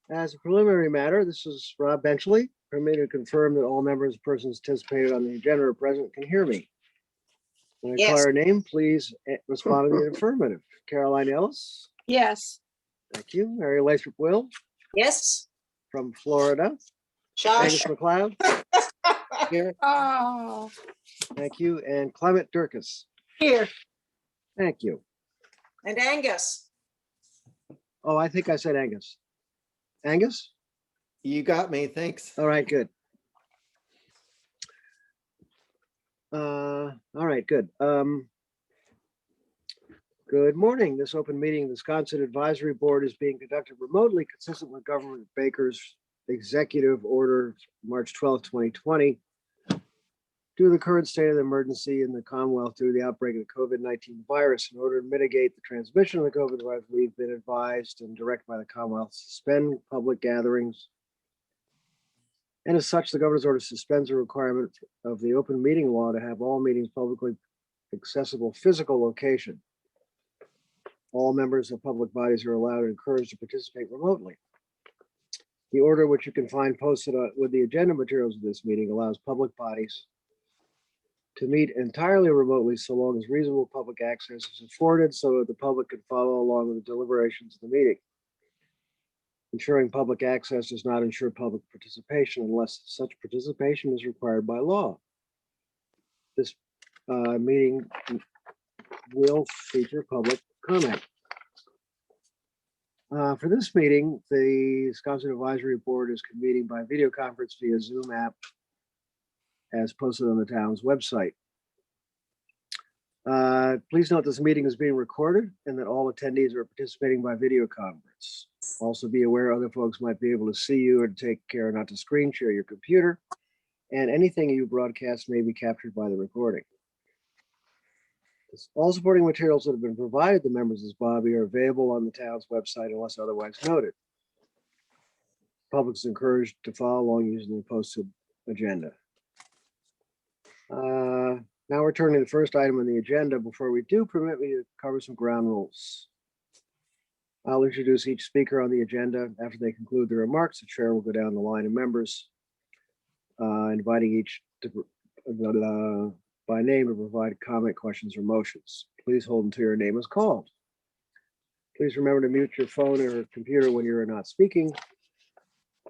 As a preliminary matter, this is Rob Benchley. Permitted to confirm that all members of persons anticipated on the agenda are present can hear me. When I call Yes. your name, please respond in the affirmative. Caroline Ellis. Yes. Thank you. Mary Lathrop Will Yes. from Florida. Josh. Angus McLeod. Here. Oh. Thank you. And Clement Durkis. Here. Thank you. And Angus. Oh, I think I said Angus. Angus? You got me, thanks. All right, good. All right, good. Good morning. This open meeting of the Sconset Advisory Board is being conducted remotely, consistent with Governor Baker's Executive Order, March 12, 2020. Due to the current state of the emergency in the Commonwealth due to the outbreak of the COVID-19 virus, in order to mitigate the transmission of the COVID virus, we've been advised and directed by the Commonwealth to suspend public gatherings. And as such, the governor's order suspends the requirement of the open meeting law to have all meetings publicly accessible physical location. All members of public bodies are allowed and encouraged to participate remotely. The order, which you can find posted with the agenda materials of this meeting, allows public bodies to meet entirely remotely so long as reasonable public access is afforded so that the public can follow along with the deliberations of the meeting. Ensuring public access does not ensure public participation unless such participation is required by law. This meeting will feature public comment. For this meeting, the Sconset Advisory Board is convening by video conference via Zoom app as posted on the town's website. Please note this meeting is being recorded and that all attendees are participating by video conference. Also be aware other folks might be able to see you and take care not to screen share your computer, and anything you broadcast may be captured by the recording. All supporting materials that have been provided to members of this body are available on the town's website unless otherwise noted. Public is encouraged to follow along using the posted agenda. Now we're turning to the first item on the agenda. Before we do, permit me to cover some ground rules. I'll introduce each speaker on the agenda. After they conclude their remarks, the chair will go down the line of members, inviting each to, by name to provide comment, questions, or motions. Please hold until your name is called. Please remember to mute your phone or computer when you're not speaking.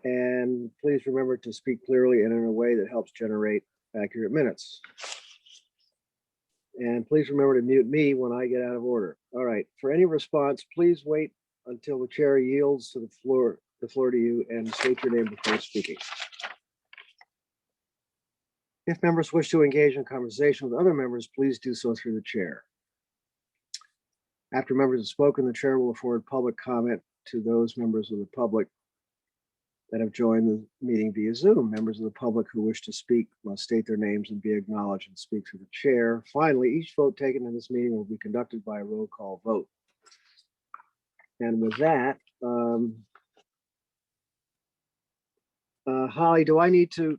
And please remember to speak clearly and in a way that helps generate accurate minutes. And please remember to mute me when I get out of order. All right, for any response, please wait until the chair yields to the floor to you and state your name before speaking. If members wish to engage in conversation with other members, please do so through the chair. After members have spoken, the chair will afford public comment to those members of the public that have joined the meeting via Zoom. Members of the public who wish to speak must state their names and be acknowledged and speak through the chair. Finally, each vote taken in this meeting will be conducted by a roll call vote. And with that, Holly, do I need to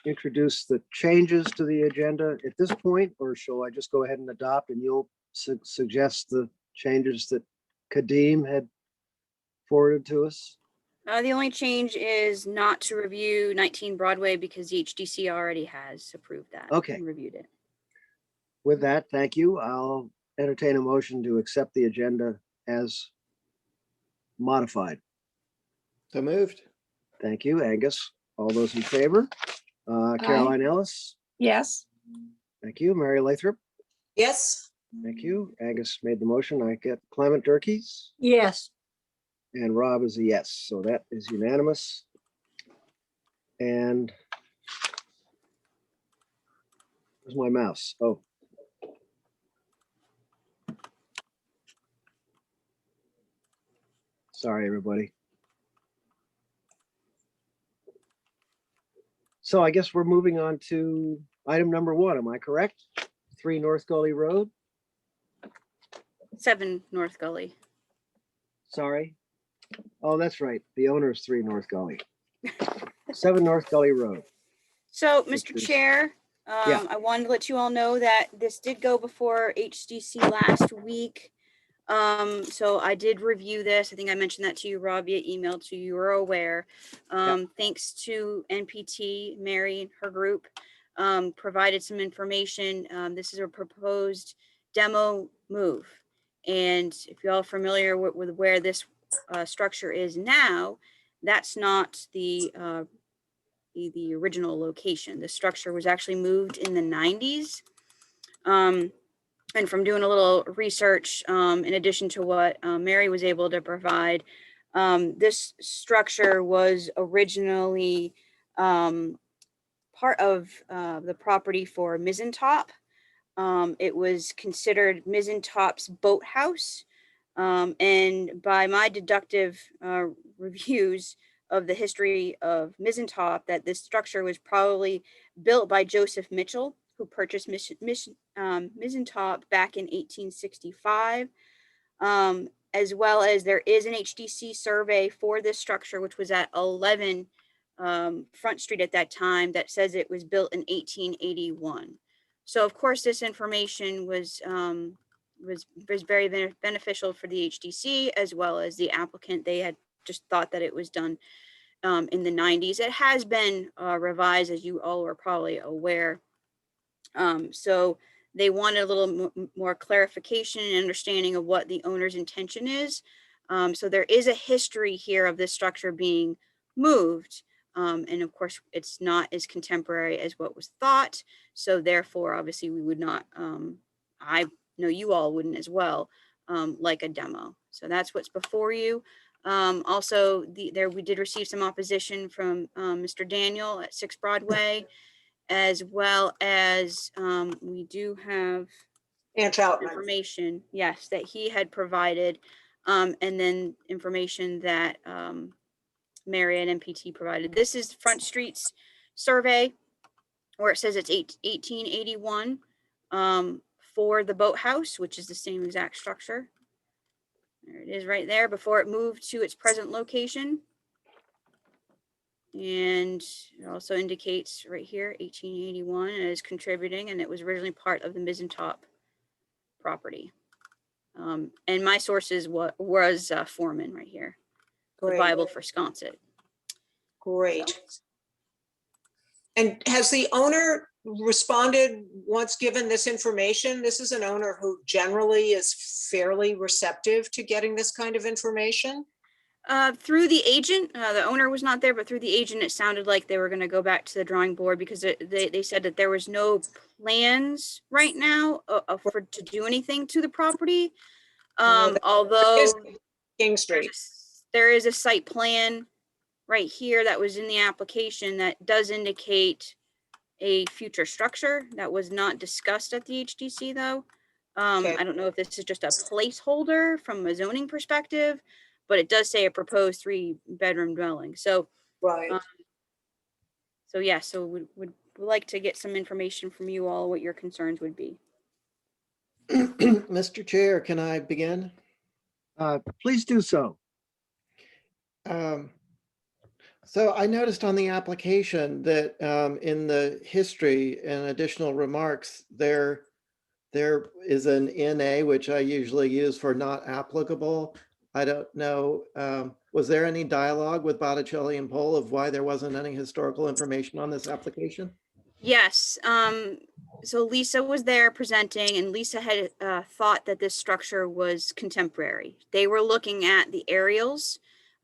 introduce the changes to the agenda at this point, or shall I just go ahead and adopt and you'll suggest the changes that Kadeem had forwarded to us? The only change is not to review 19 Broadway because the HDC already has approved that. Okay. And reviewed it. With that, thank you. I'll entertain a motion to accept the agenda as modified. So moved. Thank you, Angus. All those in favor? Caroline Ellis? Yes. Thank you. Mary Lathrop? Yes. Thank you. Angus made the motion. I get Clement Durkis? Yes. And Rob is a yes. So that is unanimous. And where's my mouse? Oh. Sorry, everybody. So I guess we're moving on to item number 1. Am I correct? 3 North Gully Road. 7 North Gully. Sorry. Oh, that's right. The owner is 3 North Gully. 7 North Gully Road. So, Mr. Chair, Yeah. I wanted to let you all know that this did go before HDC last week. So I did review this. I think I mentioned that to you, Rob, via email, so you were aware. Thanks to NPT, Mary and her group, provided some information. This is a proposed demo move. And if you're all familiar with where this structure is now, that's not the original location. The structure was actually moved in the 90s. And from doing a little research, in addition to what Mary was able to provide, this structure was originally part of the property for Mizentop. It was considered Mizentop's boathouse. And by my deductive reviews of the history of Mizentop, that this structure was probably built by Joseph Mitchell, who purchased Mizentop back in 1865, as well as there is an HDC survey for this structure, which was at 11 Front Street at that time, that says it was built in 1881. So of course, this information was very beneficial for the HDC as well as the applicant. They had just thought that it was done in the 90s. It has been revised, as you all are probably aware. So they wanted a little more clarification and understanding of what the owner's intention is. So there is a history here of this structure being moved. And of course, it's not as contemporary as what was thought. So therefore, obviously, we would not, I know you all wouldn't as well, like a demo. So that's what's before you. Also, we did receive some opposition from Mr. Daniel at 6 Broadway, as well as we do have And Troutman. information, yes, that he had provided, and then information that Mary and MPT provided. This is Front Street's survey, where it says it's 1881 for the boathouse, which is the same exact structure. There it is right there before it moved to its present location. And it also indicates right here, 1881 is contributing, and it was originally part of the Mizentop property. And my sources was Foreman right here, the Great. Bible for Sconset. Great. And has the owner responded once given this information? This is an owner who generally is fairly receptive to getting this kind of information. Through the agent, the owner was not there, but through the agent, it sounded like they were going to go back to the drawing board because they said that there was no plans right now to do anything to the property. Although King Street. there is a site plan right here that was in the application that does indicate a future structure that was not discussed at the HDC though. Okay. I don't know if this is just a placeholder from a zoning perspective, but it does say a proposed 3-bedroom dwelling. So, Right. So would like to get some information from you all, what your concerns would be. Mr. Chair, can I begin? Please do so. So I noticed on the application that in the history and additional remarks, there is an NA, which I usually use for not applicable. I don't know, was there any dialogue with Botticelli and Pohl of why there wasn't any historical information on this application? Yes. So Lisa was there presenting, and Lisa had thought that this structure was contemporary. They were looking at the aerials.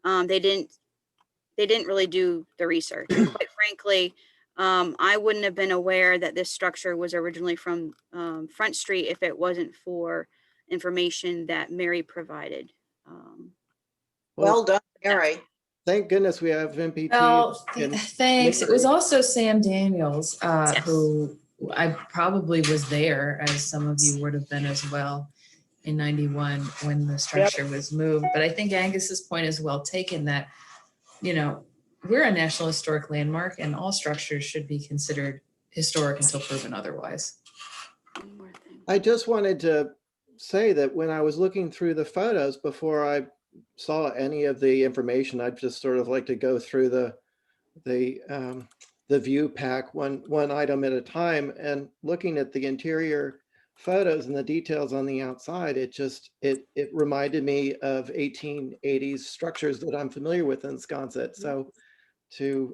They didn't really do the research. And quite frankly, I wouldn't have been aware that this structure was originally from Front Street if it wasn't for information that Mary provided. Well done, Mary. Thank goodness we have MPT. Well, and thanks. It was Nick. also Sam Daniels, who I probably was there, as some of you would have been as well, in 91 when the structure was moved. But I think Angus's point is well taken that, you know, we're a National Historic Landmark and all structures should be considered historic until proven otherwise. One more thing. I just wanted to say that when I was looking through the photos before I saw any of the information, I'd just sort of like to go through the view pack one item at a time, and looking at the interior photos and the details on the outside, it reminded me of 1880s structures that I'm familiar with in Sconset. So to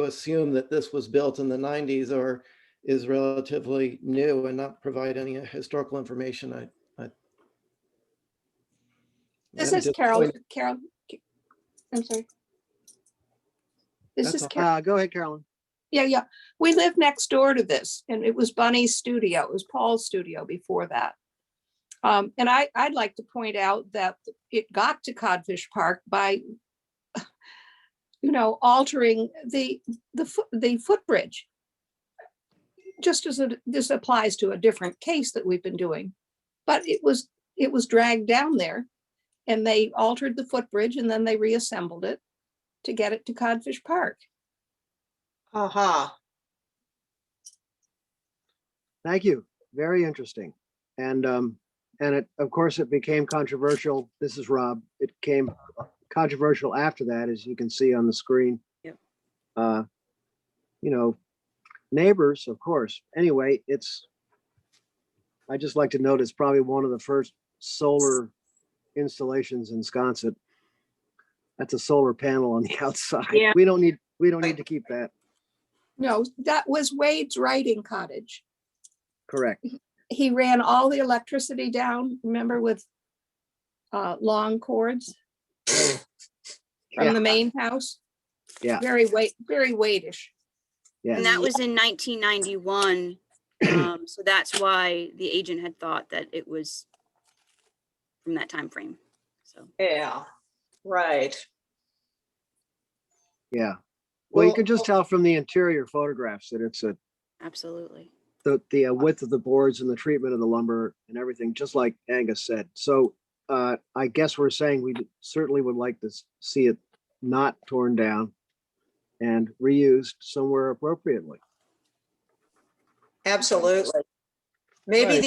assume that this was built in the 90s or is relatively new and not provide any historical information, This I'm is Carol. disappointed. Carol, I'm sorry. This That's is all. Carol. Go ahead, Carolyn. Yeah. We live next door to this, and it was Bunny's studio. It was Paul's studio before that. And I'd like to point out that it got to Codfish Park by, altering the footbridge. Just as this applies to a different case that we've been doing, but it was dragged down there, and they altered the footbridge, and then they reassembled it to get it to Codfish Park. Aha. Thank you. Very interesting. And it, of course, it became controversial. This is Rob. It became controversial after that, as you can see on the screen. Yep. Neighbors, of course. Anyway, I just like to note it's probably one of the first solar installations in Sconset. That's a solar panel on the outside. Yeah. We don't need to keep that. No, that was Wade's writing cottage. Correct. He ran all the electricity down, remember, with long cords Yeah. from the main house. Yeah. Very Wade-ish. Yes. And that was in 1991. So that's why the agent had thought that it was from that time frame. So Yeah, right. Yeah. Well, you Well, can just tell from the interior photographs that it's absolutely. the width of the boards and the treatment of the lumber and everything, just like Angus said. So I guess we're saying we certainly would like to see it not torn down and reused somewhere appropriately. Absolutely. Maybe Right.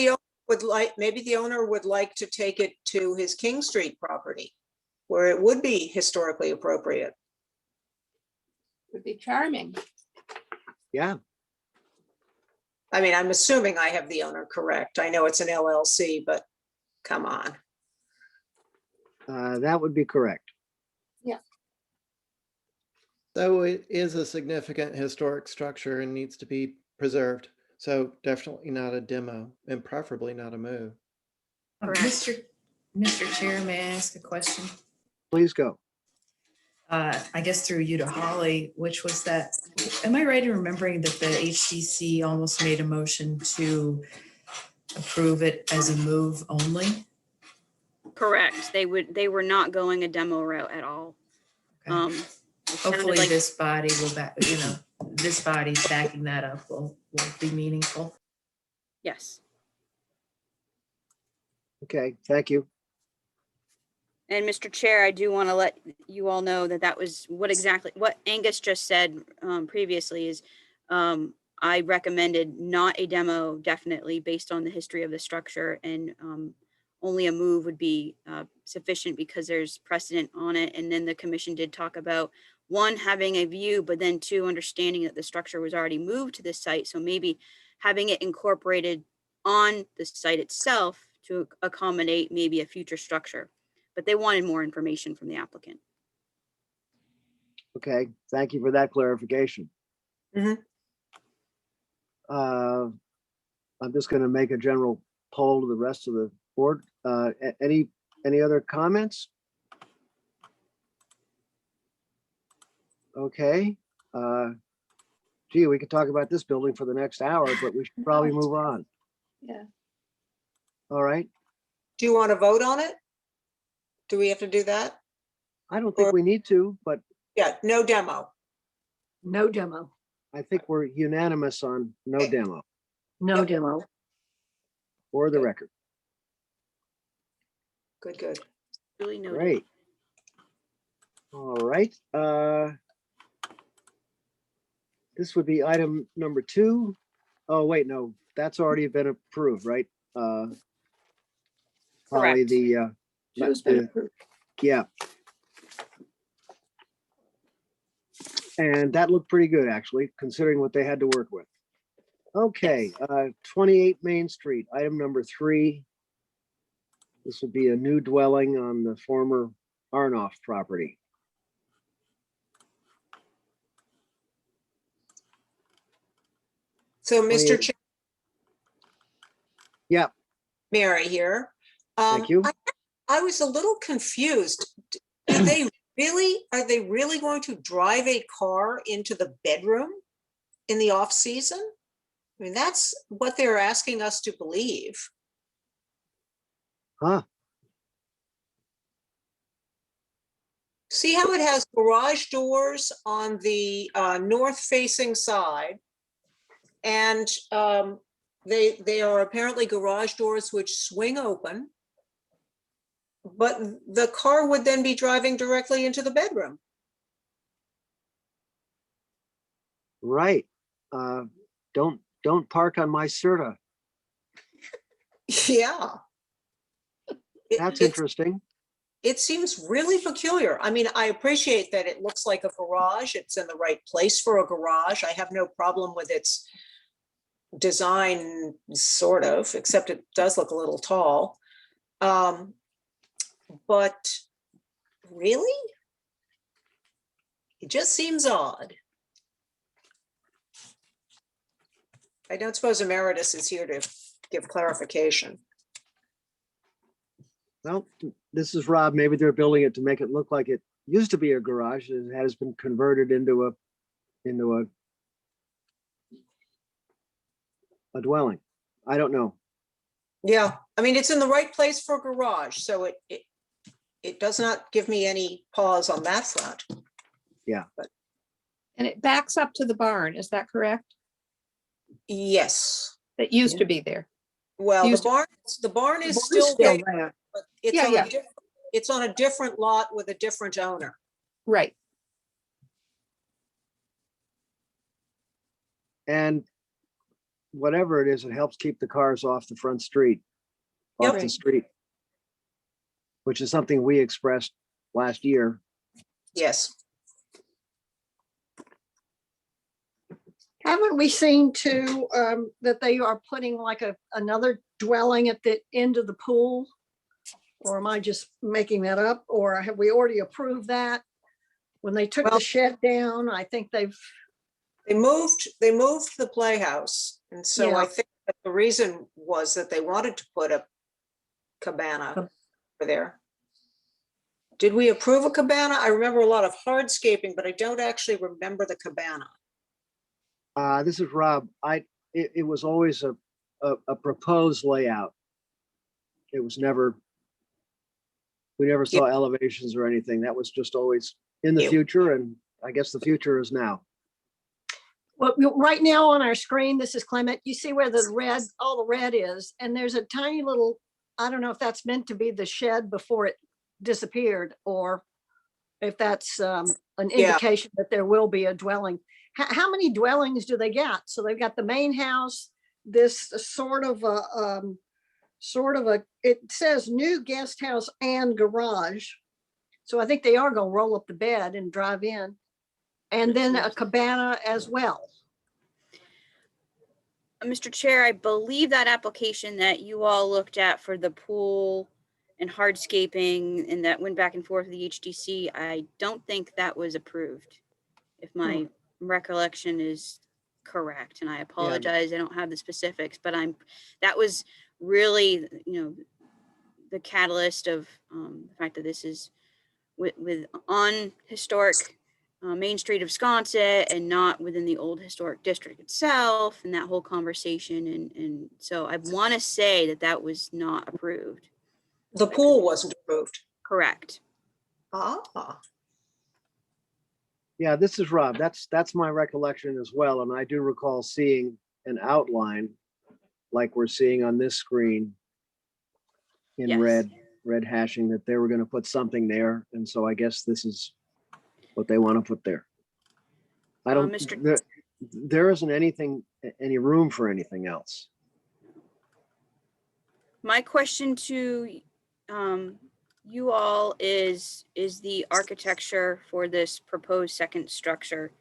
the owner would like to take it to his King Street property, where it would be historically appropriate. Would be charming. Yeah. I mean, I'm assuming I have the owner correct. I know it's an LLC, but come on. That would be correct. So it is a significant historic structure and needs to be preserved. So definitely not a demo and preferably not a move. Correct. Mr. Chair, may I ask a question? Please go. I guess through you to Holly, which was that, am I right in remembering that the HDC almost made a motion to approve it as a move only? Correct. They were not going a demo route at all. Okay. It sounded Hopefully like- this body will this body backing that up will be meaningful. Yes. Okay, thank you. And Mr. Chair, I do want to let you all know that was what Angus just said previously is I recommended not a demo, definitely based on the history of the structure, and only a move would be sufficient because there's precedent on it. And then the commission did talk about, one, having a view, but then two, understanding that the structure was already moved to this site. So maybe having it incorporated on the site itself to accommodate maybe a future structure. But they wanted more information from the applicant. Okay, thank you for that clarification. Mhm. I'm just going to make a general poll to the rest of the board. Any other comments? Okay. Gee, we could talk about this building for the next hour, but we should probably move on. Yeah. All right. Do you want to vote on it? Do we have to do that? I don't think we need to, but Yeah, no demo. No demo. I think we're unanimous on no Okay. demo No Yep. demo. for the Good. record. Good. Really noted. Great. All right. This would be item number 2. Oh, wait, no, that's already been approved, right? Holly, Correct. Show's been approved. yeah. And that looked pretty good, actually, considering what they had to work with. Okay, 28 Main Street, item number 3. This would be a new dwelling on the former Arnoff property. So, Mr. 28. Chair, Yeah, Mary here. thank you. I was a little confused. Are they really going to drive a car into the bedroom in the off season? I mean, that's what they're asking us to believe. Huh, See how it has garage doors on the north facing side? And they are apparently garage doors which swing open. But the car would then be driving directly into the bedroom. right. Don't park on my Serta. Yeah. That's It interesting. seems really peculiar. I mean, I appreciate that it looks like a garage. It's in the right place for a garage. I have no problem with its design, sort of, except it does look a little tall. But really? It just seems odd. I don't suppose Emeritus is here to give clarification. Well, this is Rob. Maybe they're building it to make it look like it used to be a garage. It has been converted into a dwelling. I don't know. Yeah, I mean, it's in the right place for a garage, so it does not give me any pause on that front. And it backs up to the barn, is that correct? Yes, That used to be there. well, Used the barn is The barn still there, there. but it's Yeah, on yeah. it's on a different lot with a different owner. Right. And whatever it is, it helps keep the cars off the front street, off Yep. the street, which is something we expressed last year. Yes. Haven't we seen too, that they are putting like another dwelling at the end of the pool? Or am I just making that up? Or have we already approved that? When they took Well- the shed down, I think they've, They moved the playhouse, and so I Yeah. think that the reason was that they wanted to put a cabana over there. Did we approve a cabana? I remember a lot of hardscaping, but I don't actually remember the cabana. This is Rob. It was always a proposed layout. It was never, we never saw elevations or anything. That was just always in the Yeah. future, and I guess the future is now. well, right now on our screen, this is Clement, you see where the red, all the red is, and there's a tiny little, I don't know if that's meant to be the shed before it disappeared, or if that's an indication that there will be a dwelling. How many dwellings do they get? So they've got the main house, this sort of a, it says new guest house and garage. So I think they are gonna roll up the bed and drive in. And then a cabana as well. Mr. Chair, I believe that application that you all looked at for the pool and hardscaping and that went back and forth with the HDC, I don't think that was approved, if my recollection is correct. And I apologize, I don't have the specifics, but that was really, the catalyst of the fact that this is with on historic Main Street of Sconset and not within the old historic district itself, and that whole conversation. And so I want to say that was not approved. The pool wasn't approved. Correct. Ah, Yeah, this is Rob. That's my recollection as well. And I do recall seeing an outline like we're seeing on this screen in Yes. red hashing that they were going to put something there. And so I guess this is what they want to put there. I don't, there isn't any room for anything else. My question to you all is the architecture for this proposed second structure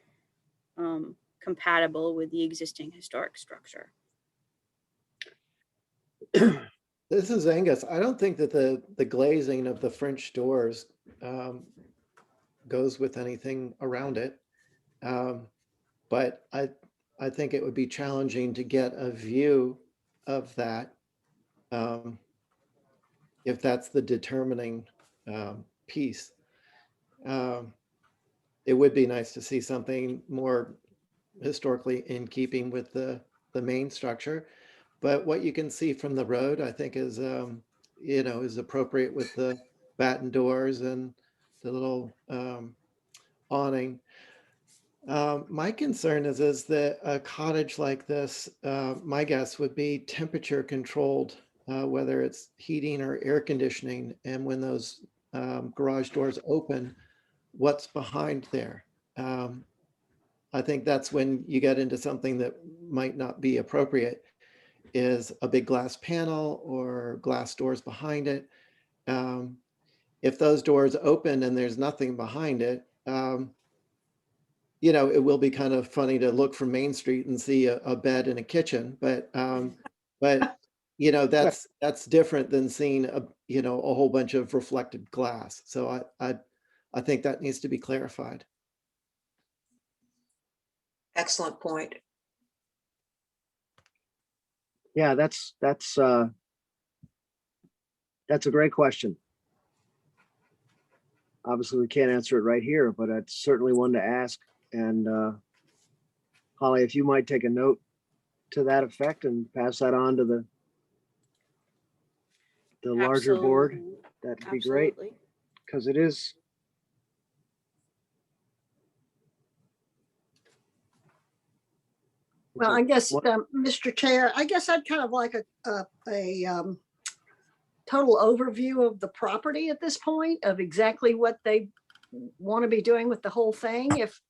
compatible with the existing historic structure. This is Angus. I don't think that the glazing of the French doors goes with anything around it. But I think it would be challenging to get a view of that if that's the determining piece. It would be nice to see something more historically in keeping with the main structure. But what you can see from the road, I think is, is appropriate with the batten doors and the little awning. My concern is that a cottage like this, my guess would be temperature controlled, whether it's heating or air conditioning. And when those garage doors open, what's behind there? I think that's when you get into something that might not be appropriate, is a big glass panel or glass doors behind it. If those doors open and there's nothing behind it, it will be kind of funny to look from Main Street and see a bed and a kitchen, but that's different than seeing a whole bunch of reflected glass. So I think that needs to be clarified. Excellent point. Yeah, that's a great question. Obviously, we can't answer it right here, but it's certainly one to ask. And Holly, if you might take a note to that effect and pass that on to the larger board, that'd be great, Absolutely. because it is. Well, I guess, What- Mr. Chair, I guess I'd kind of like a total overview of the property at this point, of exactly what they want to be doing with the whole thing. If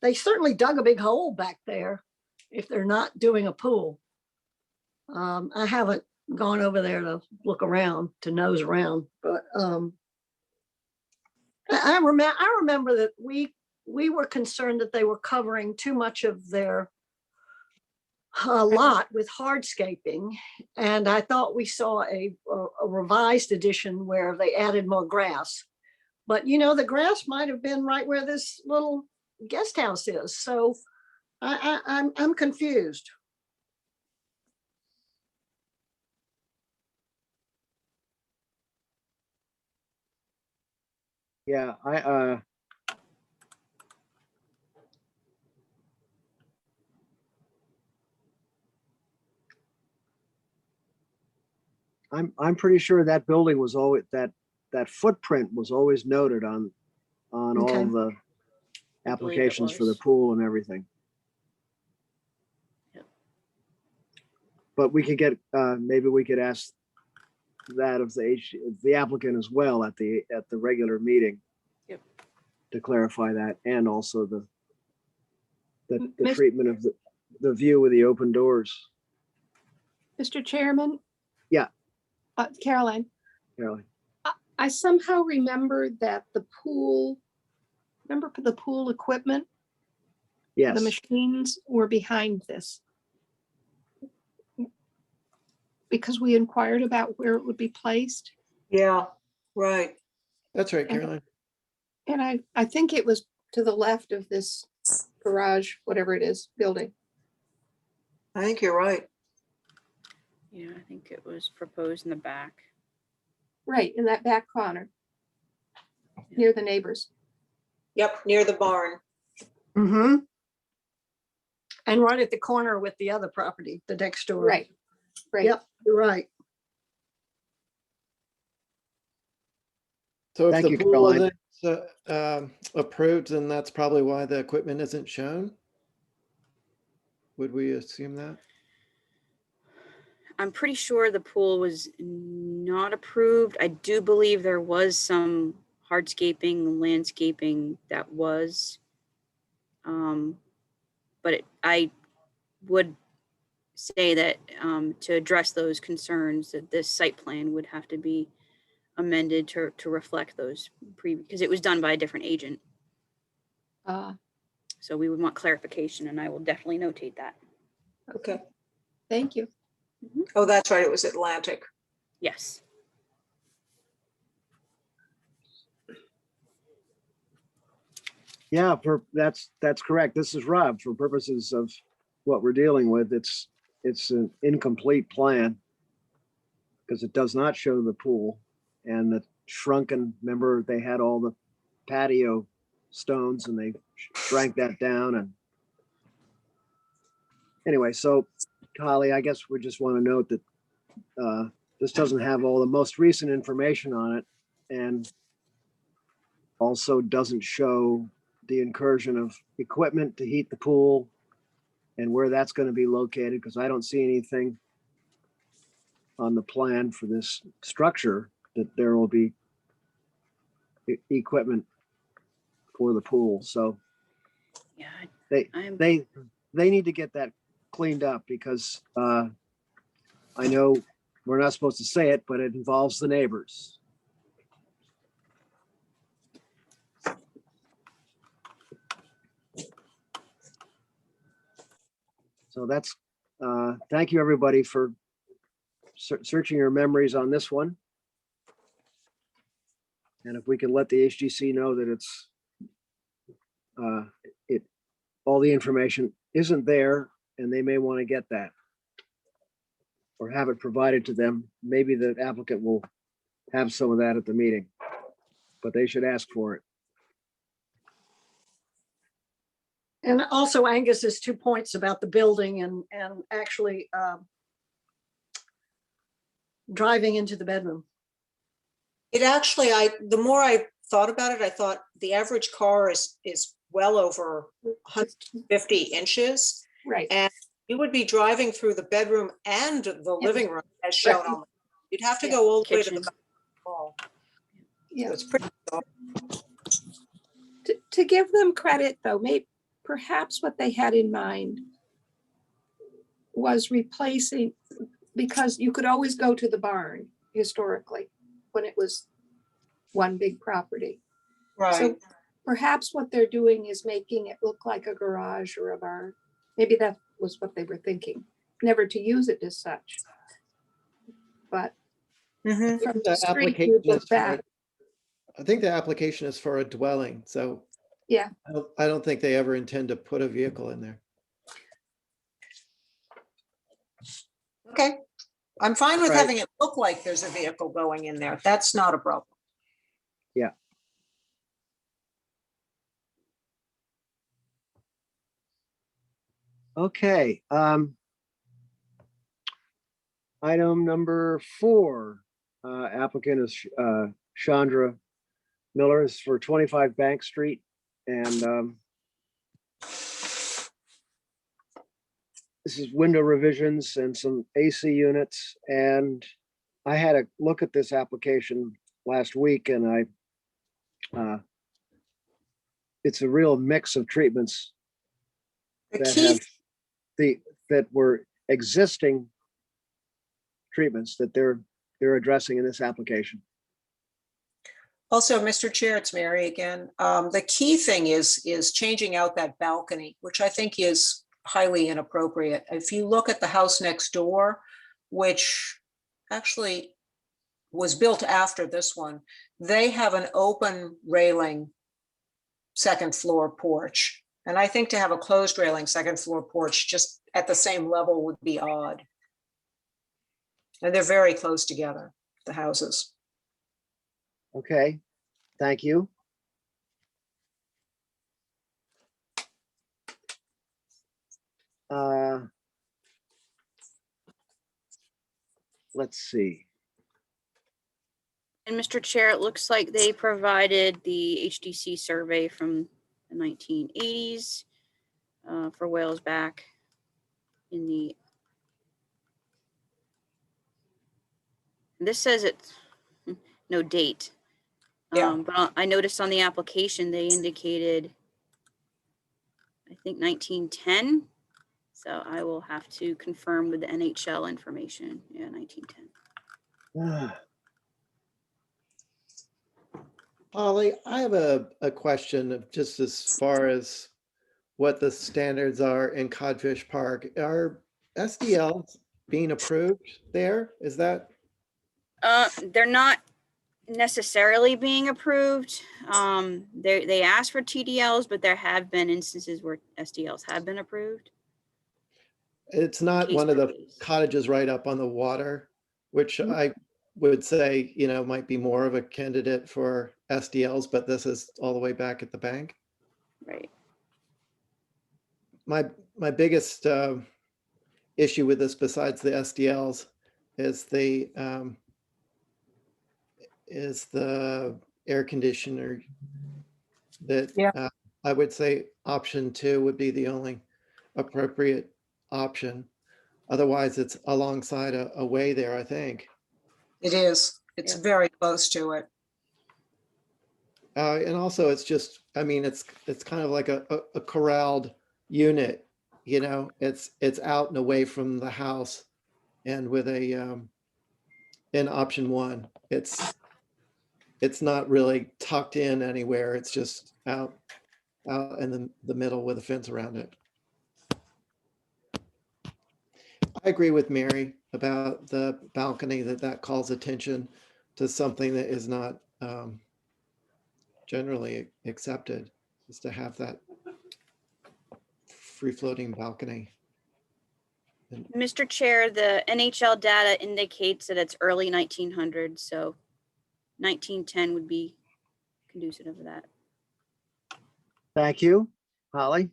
they certainly dug a big hole back there, if they're not doing a pool. I haven't gone over there to look around, to nose around, but I remember that we were concerned that they were covering too much of their lot with hardscaping, and I thought we saw a revised edition where they added more grass. But the grass might have been right where this little guest house is, so I'm confused. Yeah, I'm pretty sure that building was always, that footprint was always noted on Okay. all the I believe it applications for the was. pool and everything. Yep. But we could get, maybe we could ask that of the applicant as well at the regular meeting. Yep. To clarify that, and also the Miss- treatment of the view with the open doors. Mr. Chairman? Yeah. Caroline, Carolyn. I somehow remember that the pool equipment, Yes. the machines were behind this. Because we inquired about where it would be placed. Yeah, right. That's right, And- Caroline. And I think it was to the left of this garage, whatever it is, building. I think you're right. Yeah, I think it was proposed in the back. Right, in that back corner. Near the neighbors. Yep, near the barn. Mm-hmm. And right at the corner with the other property, the next door. Right. Yep, you're right. So if Thank the you, pool Caroline. isn't approved, then that's probably why the equipment isn't shown. Would we assume that? I'm pretty sure the pool was not approved. I do believe there was some hardscaping, landscaping that was. But I would say that to address those concerns, that this site plan would have to be amended to reflect those because it was done by a different agent. So we would want clarification, and I will definitely notate that. Okay. Thank you. Oh, that's right. It was Atlantic. Yes. Yeah, that's correct. This is Rob. For purposes of what we're dealing with, it's an incomplete plan because it does not show the pool and the shrunken. Remember, they had all the patio stones and they shrank that down. And anyway, so Holly, I guess we just want to note that this doesn't have all the most recent information on it, and also doesn't show the incursion of equipment to heat the pool and where that's going to be located, because I don't see anything on the plan for this structure that there will be equipment for the pool. So Yeah. they I'm- they need to get that cleaned up, because I know we're not supposed to say it, but it involves the neighbors. So that's, thank you, everybody, for searching your memories on this one. And if we can let the HGC know that it's, all the information isn't there, and they may want to get that or have it provided to them, maybe the applicant will have some of that at the meeting, but they should ask for it. And also Angus's 2 points about the building and actually driving into the bedroom. It actually, the more I thought about it, I thought the average car is well over 150 inches. Right. And you would be driving through the bedroom and the living room as shown on. You'd have to Yeah. go all the way to the Kitchen. wall. Yeah. It's pretty. To give them credit, though, maybe perhaps what they had in mind was replacing, because you could always go to the barn historically when it was one big property. Right. So perhaps what they're doing is making it look like a garage or a barn. Maybe that was what they were thinking, never to use it as such. But Mhm. from The the street, application you look is for- back. I think the application is for a dwelling, so Yeah, I don't think they ever intend to put a vehicle in there. Okay. I'm fine with Right. having it look like there's a vehicle going in there. That's not a problem. Okay. Item number 4, applicant is Chandra Miller, is for 25 Bank Street. And this is window revisions and some AC units. And I had a look at this application last week, and it's a real mix of treatments The that key, have that were existing treatments that they're addressing in this application. also, Mr. Chair, it's Mary again. The key thing is changing out that balcony, which I think is highly inappropriate. If you look at the house next door, which actually was built after this one, they have an open railing second floor porch. And I think to have a closed railing second floor porch just at the same level would be odd. And they're very close together, the houses. Okay, thank you. Let's see. And Mr. Chair, it looks like they provided the HDC survey from the 1980s for Wales back in the. This says it's no date. Yeah. But I noticed on the application, they indicated, I think 1910. So I will have to confirm with the NHL information. Yeah, 1910. Holly, I have a question of just as far as what the standards are in Codfish Park. Are SDLs being approved there? Is that? They're not necessarily being approved. They asked for TDLs, but there have been instances where SDLs have been approved. It's not Case one of by the case. cottages right up on the water, which I would say, might be more of a candidate for SDLs, but this is all the way back at the bank. Right. My biggest issue with this, besides the SDLs, is the air conditioner. That Yeah. I would say option 2 would be the only appropriate option. Otherwise, it's alongside a way there, I think. It is. It's Yeah. very close to it. And also, it's just, it's kind of like a corralled unit, it's out and away from the house. And with in option 1, it's not really tucked in anywhere. It's just out in the middle with a fence around it. I agree with Mary about the balcony, that calls attention to something that is not generally accepted, is to have that free-floating balcony. Mr. Chair, the NHL data indicates that it's early 1900s, so 1910 would be conducive of that. Thank you. Holly?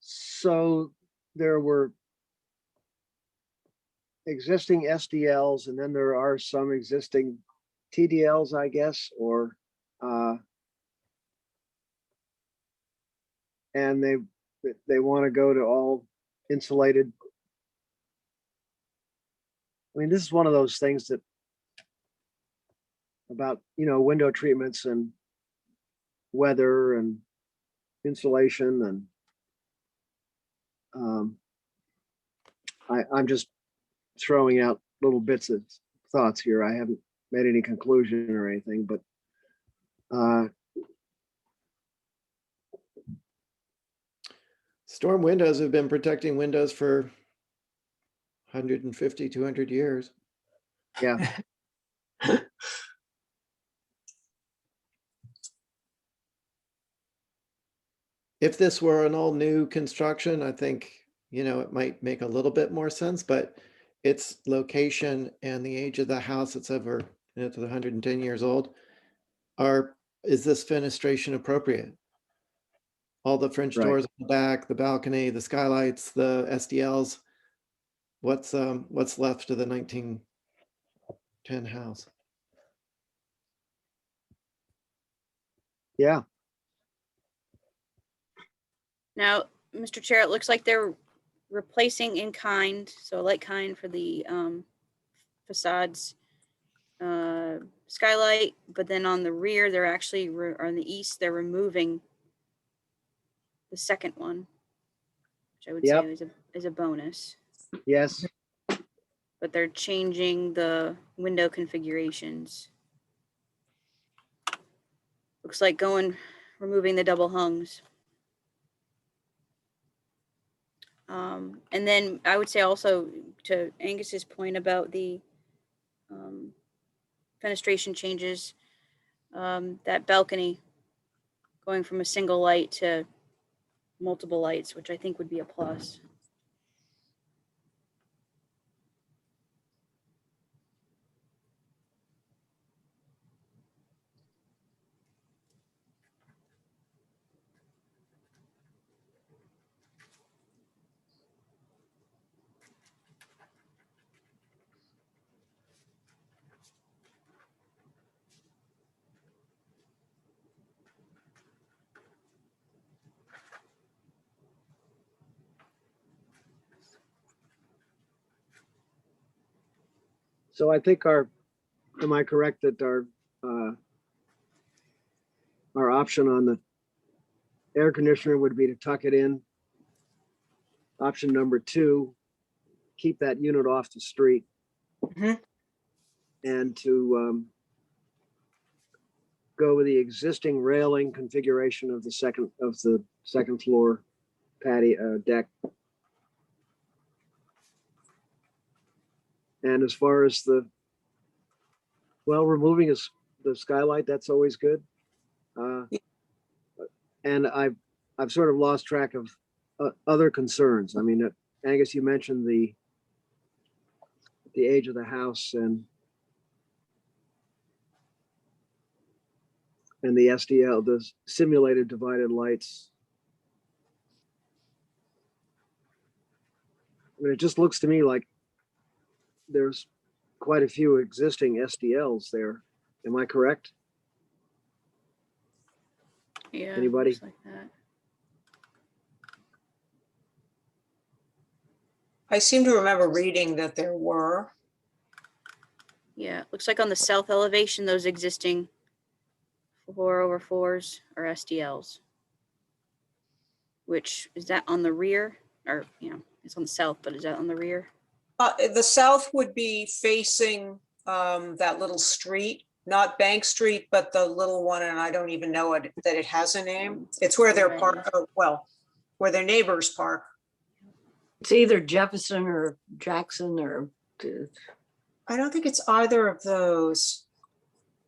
So there were existing SDLs, and then there are some existing TDLs, I guess, or and they want to go to all insulated. I mean, this is one of those things that about, window treatments and weather and insulation, and I'm just throwing out little bits of thoughts here. I haven't made any conclusion or anything, but Storm windows have been protecting windows for 150, 200 years. yeah. If this were an all new construction, I think, it might make a little bit more sense, but its location and the age of the house, it's over, it's 110 years old, is this fenestration appropriate? All the French Right. doors on the back, the balcony, the skylights, the SDLs, what's left of the 1910 house? Yeah. Now, Mr. Chair, it looks like they're replacing in kind, so like kind for the facades, skylight, but then on the rear, they're actually, on the east, they're removing the second one, which I would Yep. say is a bonus, Yes. but they're changing the window configurations. Looks like removing the double hungs. And then I would say also to Angus's point about the fenestration changes, that balcony going from a single light to multiple lights, which I think would be a plus. So I think am I correct that our option on the air conditioner would be to tuck it in? Option number 2, keep that unit off the street. Mhm. and to go with the existing railing configuration of the second floor patio deck. And as far as removing the skylight, that's always good. And I've sort of lost track of other concerns. I mean, Angus, you mentioned the age of the house and the SDL, the simulated divided lights. I mean, it just looks to me like there's quite a few existing SDLs there. Am I correct? Yeah. Anybody? looks like that. I seem to remember reading that there were. Yeah, looks like on the south elevation, those existing 4/4s are SDLs. Which, is that on the rear? Or, it's on the south, but is that on the rear? The south would be facing that little street, not Bank Street, but the little one, and I don't even know that it has a name. It's where their park, where their neighbors park. It's either Jefferson or Jackson or. I don't think it's either of those.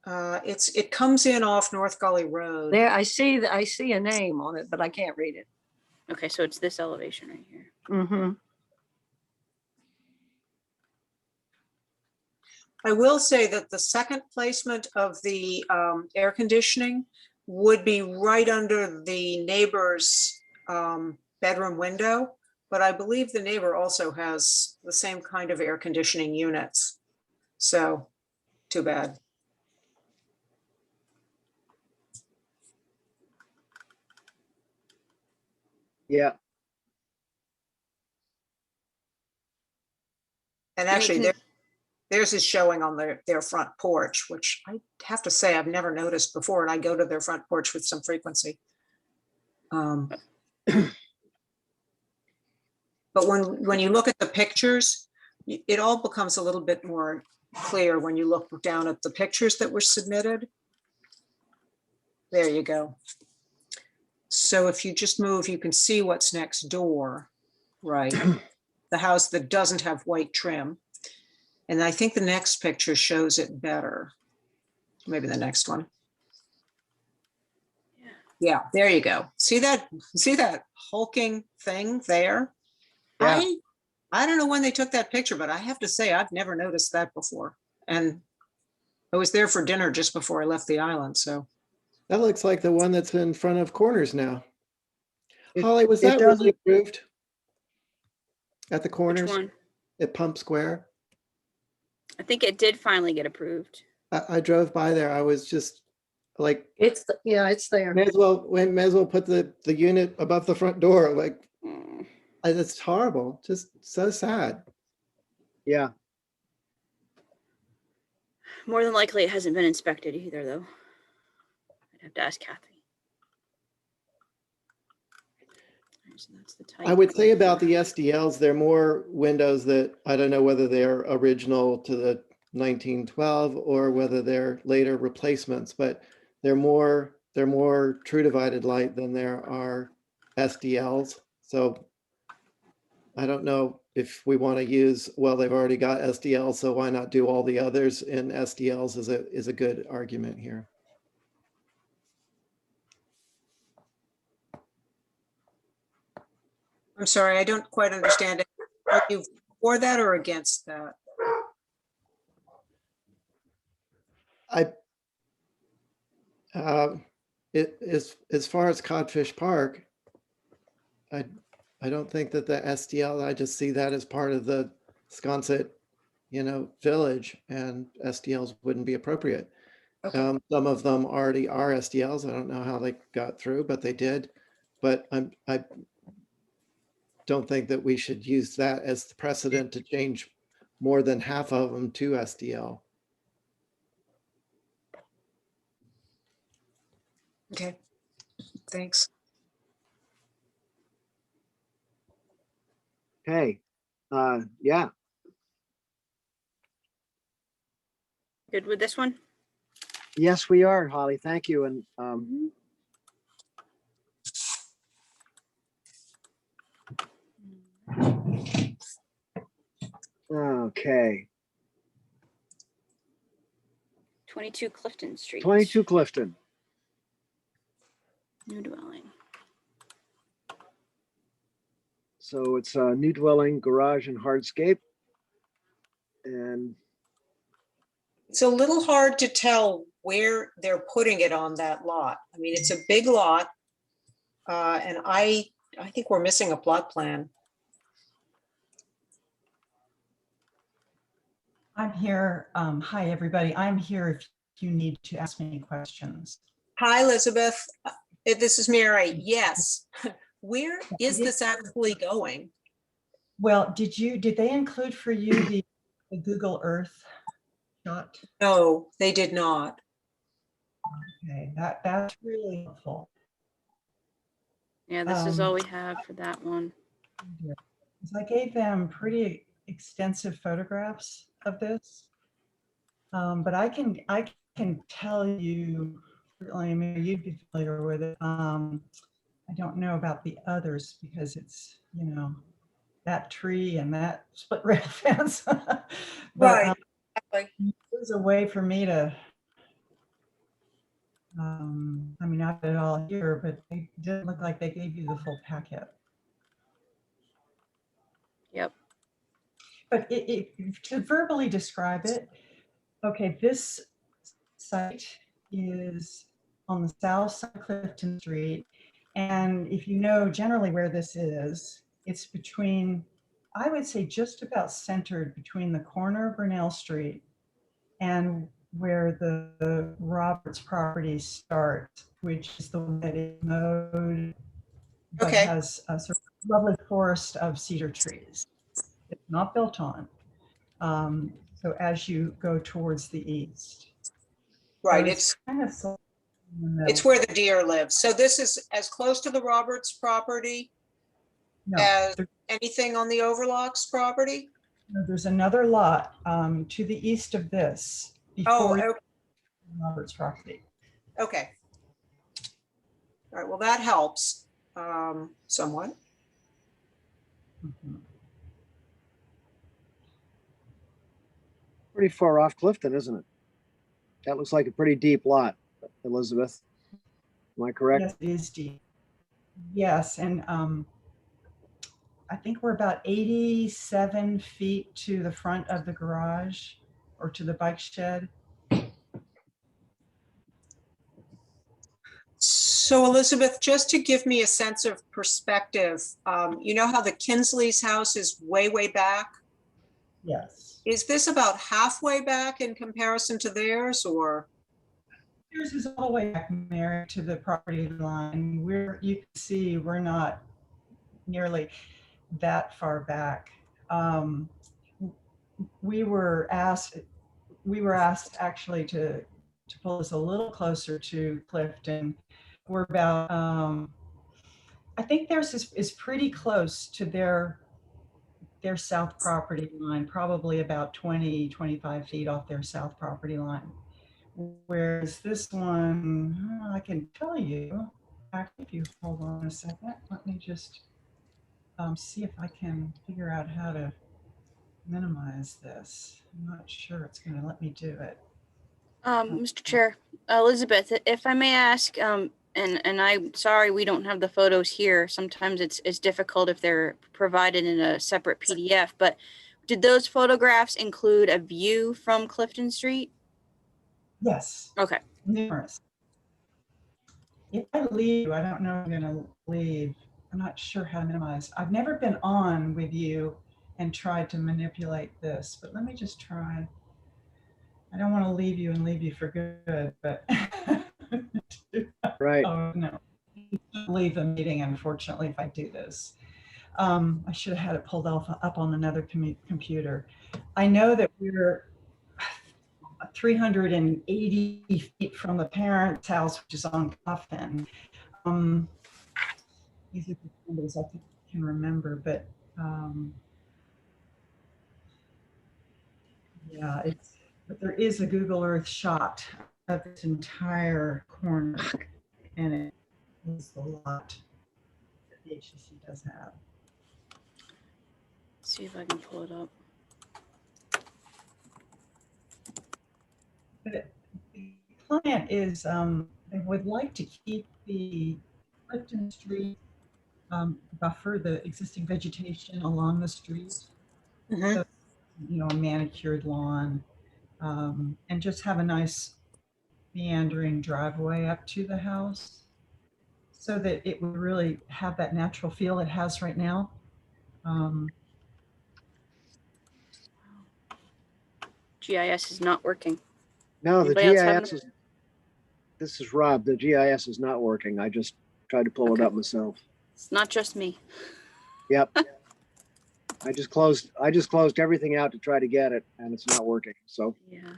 It comes in off North Gully Road. There, I see a name on it, but I can't read it. Okay, so it's this elevation right here. Mm-hmm. I will say that the second placement of the air conditioning would be right under the neighbor's bedroom window, but I believe the neighbor also has the same kind of air conditioning units. So, too bad. Yeah. And actually, theirs is showing on their front porch, which I have to say I've never noticed before, and I go to their front porch with some frequency. But when you look at the pictures, it all becomes a little bit more clear when you look down at the pictures that were submitted. There you go. So if you just move, you can see what's next door, right? The house that doesn't have white trim. And I think the next picture shows it better. Maybe the next one. Yeah, there you go. See that hulking thing there? Yeah. I don't know when they took that picture, but I have to say I've never noticed that before. And I was there for dinner just before I left the island, so. That looks like the one that's in front of Corners now. It- Holly, was it that really doesn't- approved? At the Which Corners one? at Pump Square? I think it did finally get approved. I drove by there. I was just like, It's there. may as well put the unit above the front door. Like, Mm. it's horrible. Just so sad. Yeah. More than likely, it hasn't been inspected either, though. I'd have to ask Kathy. So that's the type I would say of- about the SDLs, they're more windows that I don't know whether they're original to the 1912 or whether they're later replacements, but they're more true divided light than there are SDLs. So I don't know if we want to use, well, they've already got SDLs, so why not do all the others in SDLs is a good argument here. I'm sorry, I don't quite understand it. Are you for that or against that? As far as Codfish Park, I don't think that the SDL, I just see that as part of the Sconset, village, and SDLs wouldn't be appropriate. Okay. Some of them already are SDLs. I don't know how they got through, but they did. But I don't think that we should use that as the precedent to change more than half of them to SDL. Okay, thanks. Okay. Yeah. Good with this one? Yes, we are, Holly. Thank you. And okay, 22 Clifton Street. 22 Clifton. New dwelling. So it's a new dwelling, garage and hardscape. And It's a little hard to tell where they're putting it on that lot. I mean, it's a big lot. And I think we're missing a plot plan. I'm here. Hi, everybody. I'm here if you need to ask me questions. Hi, Elizabeth. This is Mary. Yes. Where is this actually going? Well, did they include for you the Google Earth shot? No, they did not. Okay, that's really helpful. Yeah, this is all we have for that one. Because I gave them pretty extensive photographs of this. But I can tell you, certainly, maybe you'd be familiar with it. I don't know about the others because it's, that tree and that split rail fence. But Right. Exactly. there's a way for me to, I mean, not at all here, but they didn't look like they gave you the full packet. Yep. But to verbally describe it, okay, this site is on the south side of Clifton Street. And if you know generally where this is, it's between, I would say just about centered between the corner of Burnell Street and where the Roberts property starts, which is the one that is mowed, but Okay. has a sort of lovely forest of cedar trees. It's not built on. So as you go towards the east. Right. So It's kind of in the it's middle. where the deer live. So this is as close to the Roberts property No, as anything on the Overlock's property? there's another lot to the east of this Oh, before okay. Robert's property. Okay. All right. Well, that helps somewhat. Mhm. pretty far off Clifton, isn't it? That looks like a pretty deep lot, Elizabeth. Am I correct? Yes, it is deep. Yes, and I think we're about 87 feet to the front of the garage or to the bike shed. So Elizabeth, just to give me a sense of perspective, you know how the Kinsley's house is way, way back? Yes. Is this about halfway back in comparison to theirs, or? Yours is all the way back, Mary, to the property line. You can see we're not nearly that far back. We were asked actually to pull this a little closer to Clifton. We're about, I think theirs is pretty close to their south property line, probably about 20-25 feet off their south property line. Whereas this one, I can tell you, actually, if you hold on a second, let me just see if I can figure out how to minimize this. I'm not sure it's going to let me do it. Mr. Chair, Elizabeth, if I may ask, and I'm sorry we don't have the photos here. Sometimes it's difficult if they're provided in a separate PDF, but did those photographs include a view from Clifton Street? Yes. Okay. Numerous. If I leave, I don't know if I'm going to leave. I'm not sure how to minimize. I've never been on with you and tried to manipulate this, but let me just try. I don't want to leave you for good, but Right. oh no, leave the meeting, unfortunately, if I do this. I should have had it pulled up on another computer. I know that we're 380 feet from the parents' house, which is on Coffin. These are the numbers I can remember, but yeah, But there is a Google Earth shot of this entire corner, and it is the lot that the HTC does have. See if I can pull it up. But the client is, they would like to keep the Clifton Street buffer, the existing vegetation along the street. Mhm. So, you know, a manicured lawn, and just have a nice meandering driveway up to the house so that it would really have that natural feel it has right now. GIS is not working. No, the Anybody else having GIS is, this is Rob. The GIS is not working. I just tried to pull it Okay. up myself. It's not just me. Yep. I just closed everything out to try to get it and it's not working. So Yeah.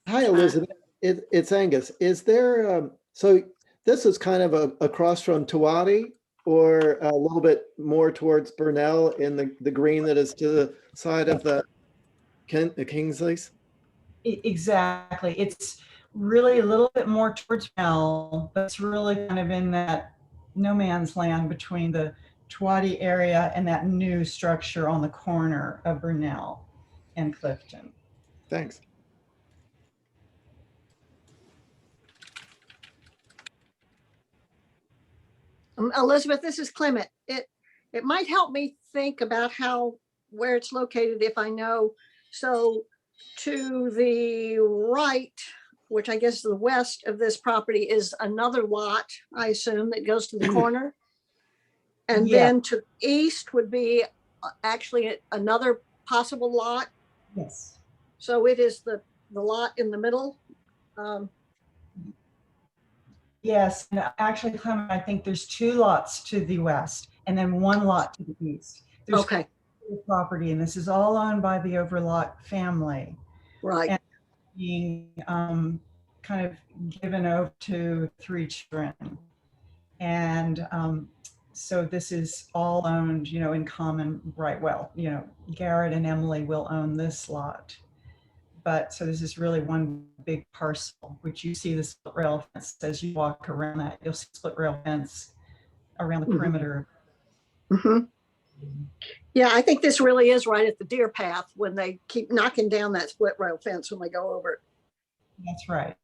Hi, Elizabeth. It's Angus. Is there, so this is kind of across from Tawadi or a little bit more towards Burnell in the green that is to the side of the Kingsleys? Exactly. It's really a little bit more towards Mel, but it's really kind of in that no man's land between the Twatty area and that new structure on the corner of Burnell and Clifton. Thanks. Elizabeth, this is Clement. It might help me think about where it's located if I know. So to the right, which I guess is the west of this property, is another lot, I assume, that goes to the corner. And Yeah. then to the east would be actually another possible lot. Yes. So it is the lot in the middle. Yes, and actually, Clement, I think there's 2 lots to the west and then 1 lot to the east. There's Okay, property, and this is all owned by the Overlock family, right. and being kind of given over to 3 children. And so this is all owned, you know, in common right. Well, you know, Garrett and Emily will own this lot. But so this is really one big parcel, which you see the split rail fence as you walk around that. You'll see split rail fence around the perimeter. Mhm. Yeah, I think this really is right at the deer path when they keep knocking down that split rail fence when they go over it. That's right.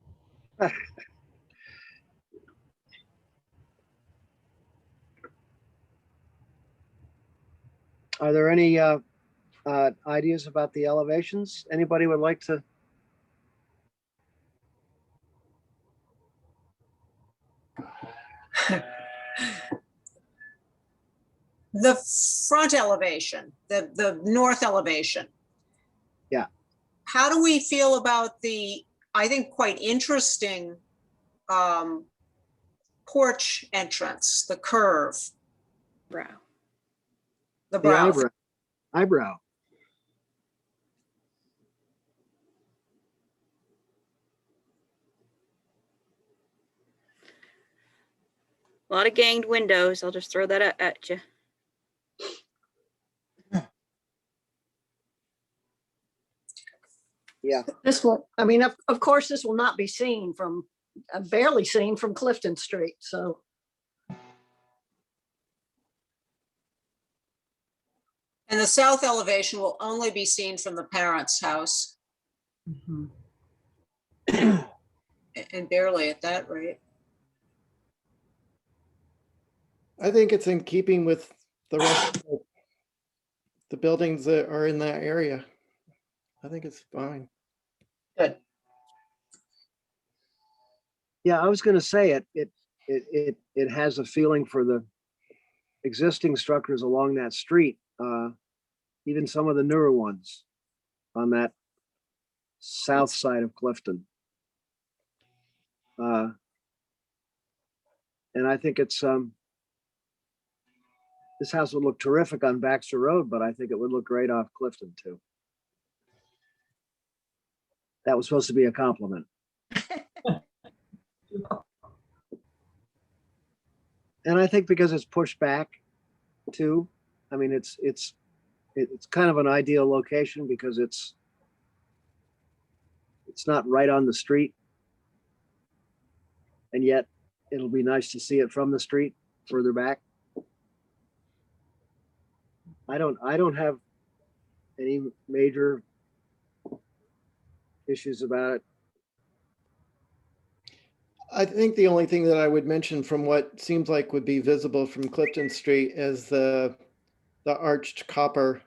are there any ideas about the elevations? Anybody would like to? The front elevation, the north elevation. Yeah. How do we feel about the, I think, quite interesting porch entrance, the curve, Brow. the The brow? eyebrow. A lot of ganged windows. I'll just throw that at you. Yeah. This will, I mean, of course, this will not be seen from, barely seen from Clifton Street, so. And the south elevation will only be seen from the parents' house, Mhm. and barely at that rate. I think it's in keeping with the rest of the buildings that are in that area. I think it's fine. Good. Yeah, I was going to say it has a feeling for the existing structures along that street, even some of the newer ones on that south side of Clifton. And I think it's this house would look terrific on Baxter Road, but I think it would look great off Clifton too. That was supposed to be a compliment. And I think because it's pushed back too, I mean, it's kind of an ideal location because it's It's not right on the street. And yet it'll be nice to see it from the street further back. I don't have any major issues about it. I think the only thing that I would mention from what seems like would be visible from Clifton Street is the arched copper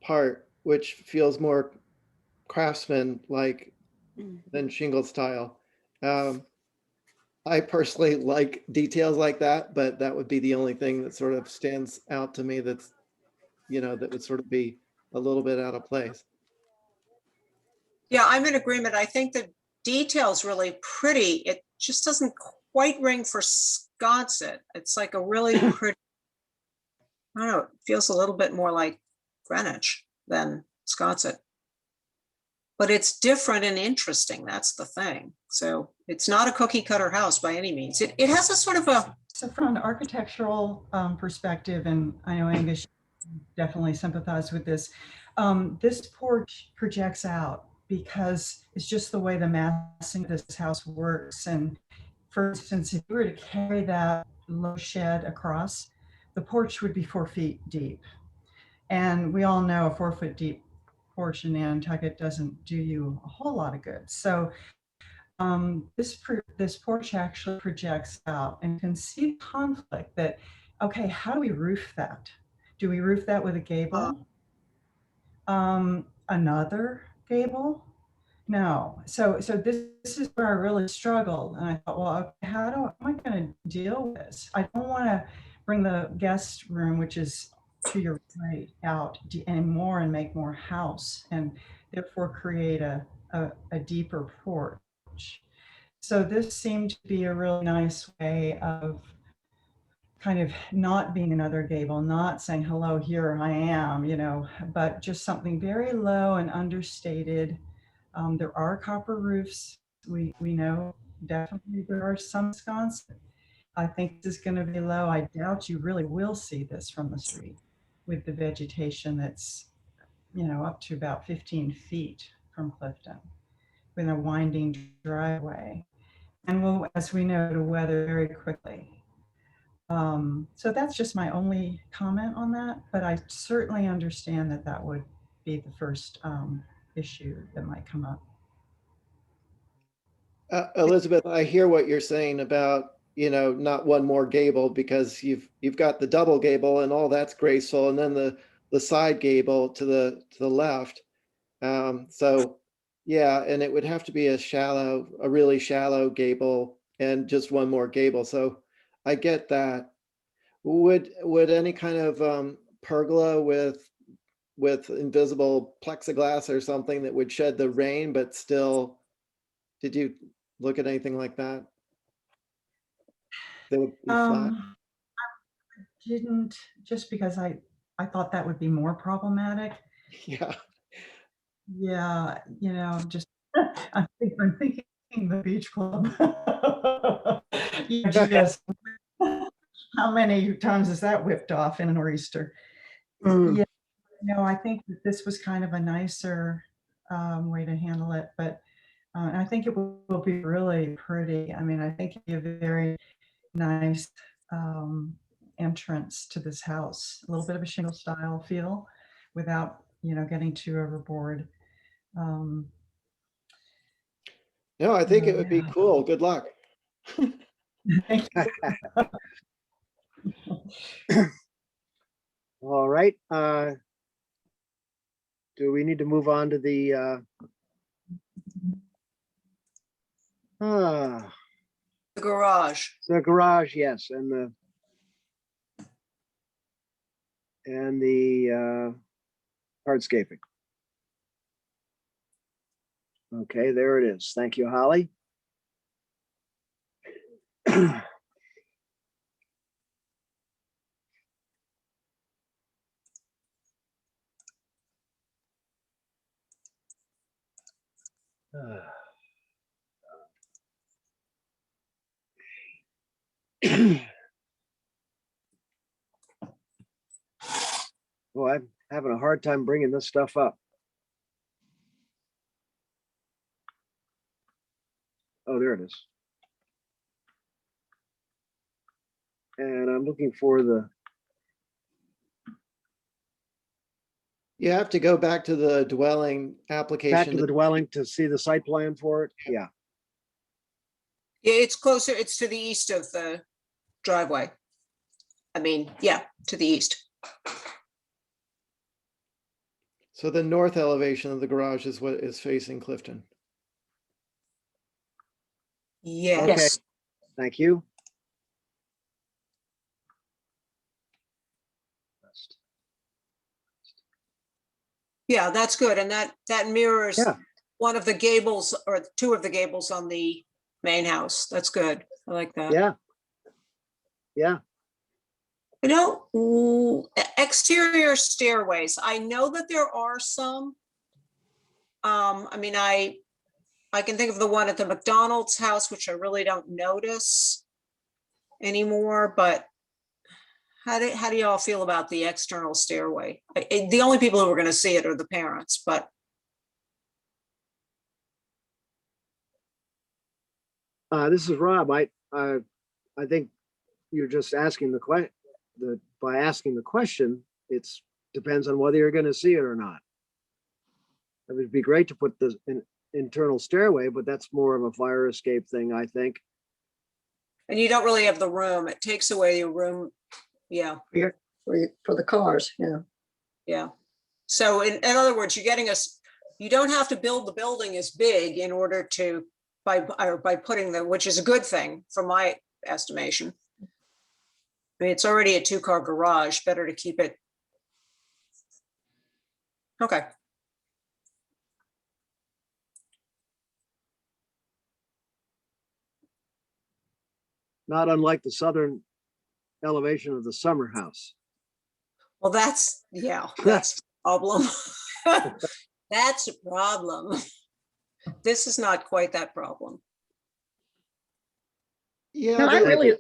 part, which feels more craftsman-like than shingle style. I personally like details like that, but that would be the only thing that sort of stands out to me that's, that would sort of be a little bit out of place. Yeah, I'm in agreement. I think the detail's really pretty. It just doesn't quite ring for Sconset. It's like a really pretty, I don't know, it feels a little bit more like Greenwich than Sconset. But it's different and interesting. That's the thing. So it's not a cookie cutter house by any means. It has a sort of a. So from an architectural perspective, and I know Angus definitely sympathize with this, this porch projects out because it's just the way the massing of this house works. And for instance, if you were to carry that low shed across, the porch would be 4 feet deep. And we all know a 4 foot deep porch in Nantucket doesn't do you a whole lot of good. So this porch actually projects out, and you can see the conflict that, okay, how do we roof that? Do we roof that with a gable? Another gable? No. So this is where I really struggled, and I thought, well, okay, am I going to deal with this? I don't want to bring the guest room, which is to your right, out anymore and make more house, and therefore create a deeper porch. So this seemed to be a really nice way of kind of not being another gable, not saying, hello, here I am, but just something very low and understated. There are copper roofs. We know definitely there are some sconces. I think this is going to be low. I doubt you really will see this from the street with the vegetation that's, up to about 15 feet from Clifton with a winding driveway. And will, as we know, to weather very quickly. So that's just my only comment on that, but I certainly understand that that would be the first issue that might come up. Elizabeth, I hear what you're saying about, not one more gable, because you've got the double gable and all that's graceful, and then the side gable to the left. So yeah, and it would have to be a really shallow gable and just one more gable. So I get that. Would any kind of pergola with invisible plexiglass or something that would shed the rain, but still, did you look at anything like that? That would be flat. I didn't, just because I thought that would be more problematic. Yeah. Yeah, just I'm thinking the beach club. Just how many times is that whipped off in a nor'easter? Yeah, I think that this was kind of a nicer way to handle it, but I think it will be really pretty. I mean, I think it'll be a very nice entrance to this house, a little bit of a shingle style feel without, getting too overboard. No, I think it would be cool. Good luck. Thank you. All right. Do we need to move on to the Garage. the garage? Yes, and the hardscaping. Okay, there it is. Thank you, Holly. Well, I'm having a hard time bringing this stuff up. Oh, there it is. And I'm looking for the, You have to go back to the dwelling back to application. the dwelling to see the site plan for it. Yeah. Yeah, it's closer, it's to the east of the driveway. I mean, yeah, to the east. So the north elevation of the garage is what is facing Clifton. Okay. Yes, Thank you. yeah, that's good. And that mirrors Yeah. one of the gables or two of the gables on the main house. That's good. I like that. Yeah. Yeah. You know, exterior stairways, I know that there are some. I mean, I can think of the one at the McDonald's house, which I really don't notice anymore, but how do y'all feel about the external stairway? The only people who are gonna see it are the parents, but This is Rob. I think you're just asking by asking the question, it's depends on whether you're going to see it or not. It would be great to put the internal stairway, but that's more of a fire escape thing, I think. and you don't really have the room. It takes away your room. Yeah, For the cars, yeah. yeah. So in other words, you're getting us, you don't have to build the building as big in order to, by putting the, which is a good thing from my estimation. I mean, it's already a 2-car garage, better to keep it. Okay, Not unlike the southern elevation of the summer house. well, that's, yeah, that's a problem. That's a problem. This is not quite that problem. Yeah, No, the-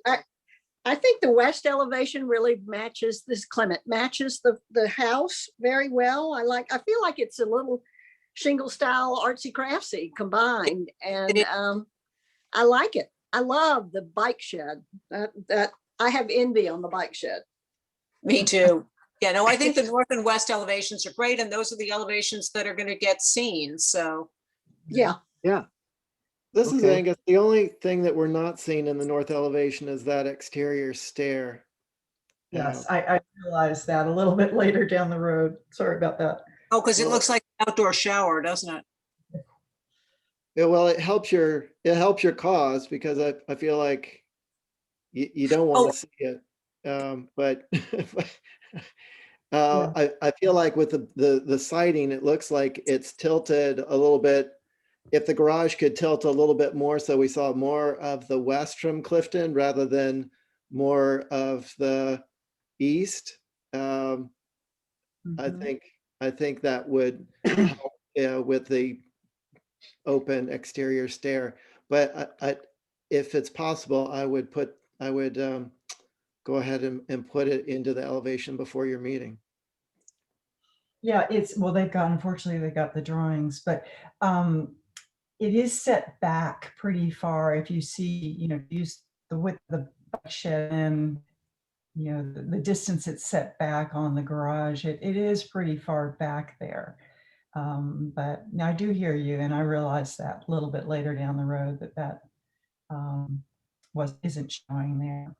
I think the west elevation really matches this, Clement, matches the house very well. I feel like it's a little shingle style artsy craftsy combined, and is. I like it. I love the bike shed. That I have envy on the bike shed. Me too. Yeah, no, I think the north and west elevations are great, and those are the elevations that are gonna get seen, so. Yeah, Yeah. This is Okay. Angus. The only thing that we're not seeing in the north elevation is that exterior stair. Yes, I realized that a little bit later down the road. Sorry about that. Oh, because it Well- looks like an outdoor shower, doesn't it? Yeah, well, it helps your cause because I feel like you don't want Oh. to see it. But I feel like with the siding, it looks like it's tilted a little bit. If the garage could tilt a little bit more, so we saw more of the west from Clifton rather than more of the east. I Mhm. think that would help with the open exterior stair. But if it's possible, I would go ahead and put it into the elevation before your meeting. Yeah, well, unfortunately, they got the drawings, but it is set back pretty far. If you see, use the width of the bike shed and, the distance it's set back on the garage, it is pretty far back there. But now I do hear you, and I realized that a little bit later down the road that isn't showing there.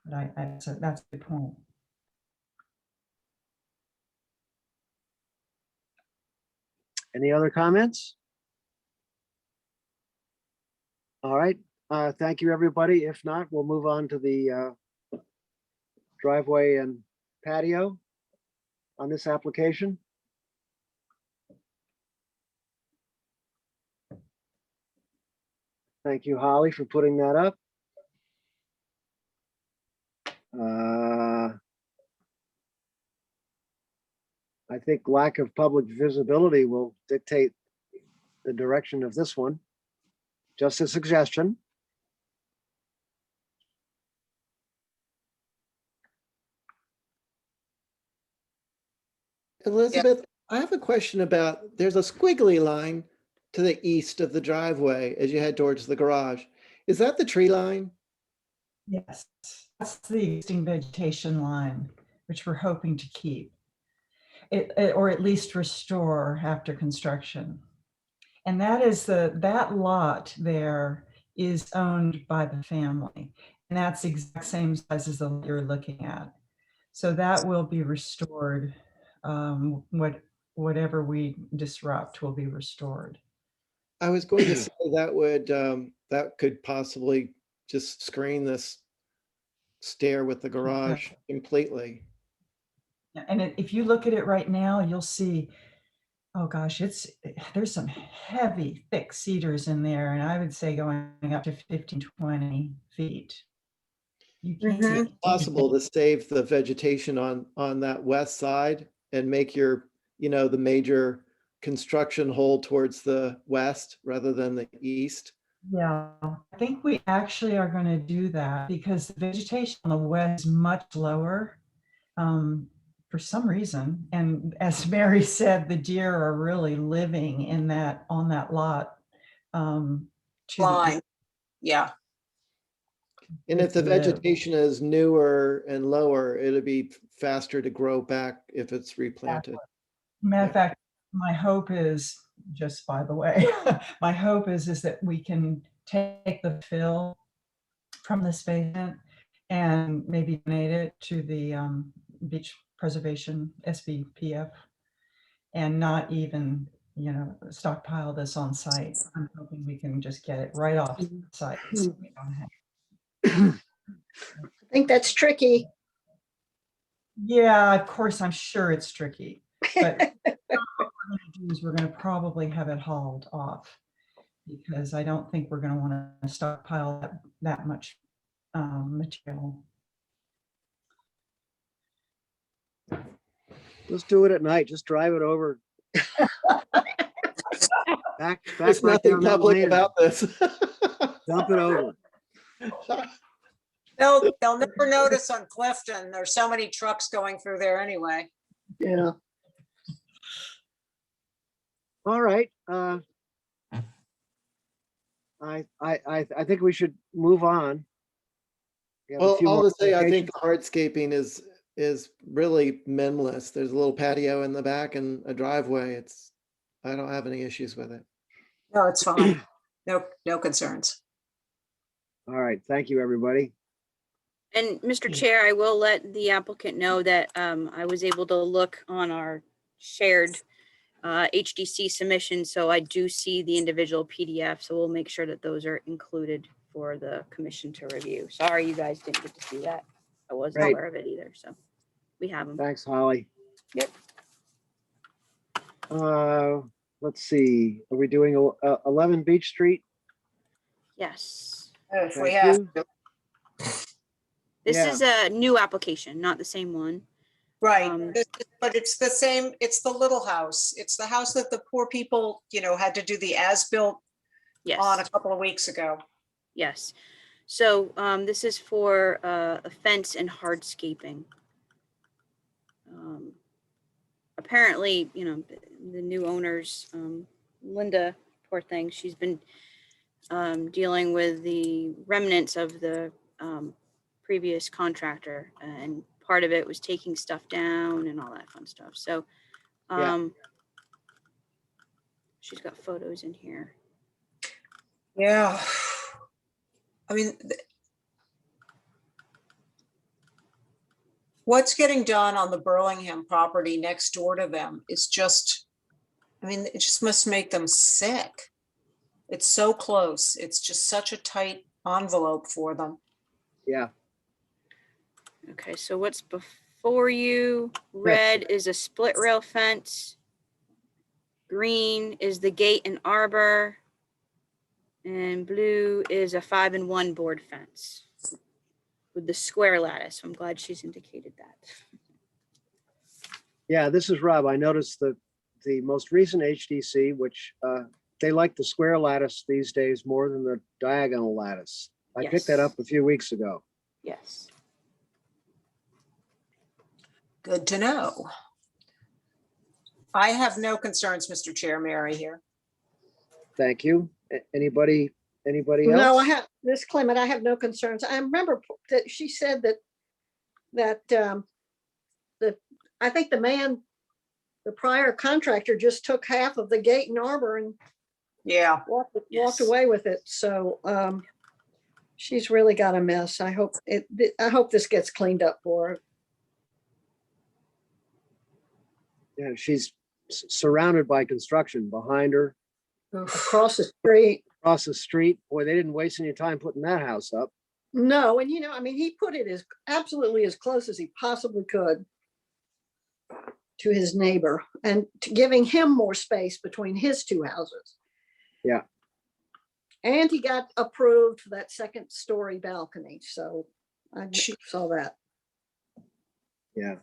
But that's a good point. Any other comments? All right. Thank you, everybody. If not, we'll move on to the driveway and patio on this application. Thank you, Holly, for putting that up. I think lack of public visibility will dictate the direction of this one. Just a suggestion. Elizabeth, I have a question about, there's a squiggly line to the east of the driveway as you head towards the garage. Is that the tree line? Yes, that's the existing vegetation line, which we're hoping to keep. Or at least restore after construction. And that lot there is owned by the family. And that's the exact same size as the lot you're looking at. So that will be restored. Whatever we disrupt will be restored. I was going to say that could possibly just screen this stair with the garage completely. And if you look at it right now, you'll see, oh gosh, there's some heavy, thick cedars in there. And I would say going up to 15, 20 feet. You can't see It's possible to save the vegetation on that west side and make the major construction hole towards the west rather than the east. Yeah, I think we actually are going to do that because the vegetation on the west is much lower for some reason. And as Mary said, the deer are really living on that lot. Line. Yeah. And if the vegetation is newer and lower, it'll be faster to grow back if it's replanted. Matter of fact, my hope is, just by the way, my hope is that we can take the fill from this basement and maybe donate it to the Beach Preservation SBPF and not even, stockpile this on site. I'm hoping we can just get it right off site. So we don't have. I think that's tricky. Yeah, of course, I'm sure it's tricky, but what we're going to do is we're going to probably have it hauled off because I don't think we're going to want to stockpile that much material. Let's do it at night. Just drive it over. back There's right nothing down that public lane. about this. Dump it over. They'll never notice on Clifton. There's so many trucks going through there anyway. Yeah. All right. I think we should move on. We have a Well, few all more to say, I think applications. hardscaping is really minimalist. There's a little patio in the back and a driveway. I don't have any issues with it. No, it's fine. No concerns. All right. Thank you, everybody. And Mr. Chair, I will let the applicant know that I was able to look on our shared HDC submission. So I do see the individual PDF. So we'll make sure that those are included for the commission to review. Sorry, you guys didn't get to see that. I wasn't Great. aware of it either. So we have them. Thanks, Holly. Yep. Let's see. Are we doing 11 Beach Street? Yes. If we Thank have, you. This Yeah. is a new application, not the same one. right, Um, but it's the same, it's the little house. It's the house that the poor people, had to do the as-built Yes. on a couple of weeks ago. Yes. So this is for a fence and hardscaping. Apparently, the new owners, Linda, poor thing, she's been dealing with the remnants of the previous contractor, and part of it was taking stuff down and all that fun stuff. So she's got photos in here. Yeah. I mean, what's getting done on the Burlingham property next door to them is just, it just must make them sick. It's so close. It's just such a tight envelope for them. Yeah. Okay, so what's before you? Red is a split rail fence. Green is the gate and arbor. And blue is a 5-in-1 board fence with the square lattice. I'm glad she's indicated that. Yeah, this is Rob. I noticed that the most recent HDC, which they like the square lattice these days more than the diagonal lattice. I picked that Yes. up a few weeks ago. Yes. Good to know. I have no concerns, Mr. Chair, Mary here. Thank you. Anybody else? No, I have, this Clement, I have no concerns. I remember that she said that I think the prior contractor just took half of the gate and arbor and Yeah. walked Yes. away with it. So she's really got a mess. I hope this gets cleaned up for her. Yeah, she's surrounded by construction behind her, Across the street. across the street. Boy, they didn't waste any time putting that house up. No, and I mean, he put it as absolutely as close as he possibly could to his neighbor and to giving him more space between his two houses. Yeah. And he got approved for that second story balcony. So I saw that. Yeah.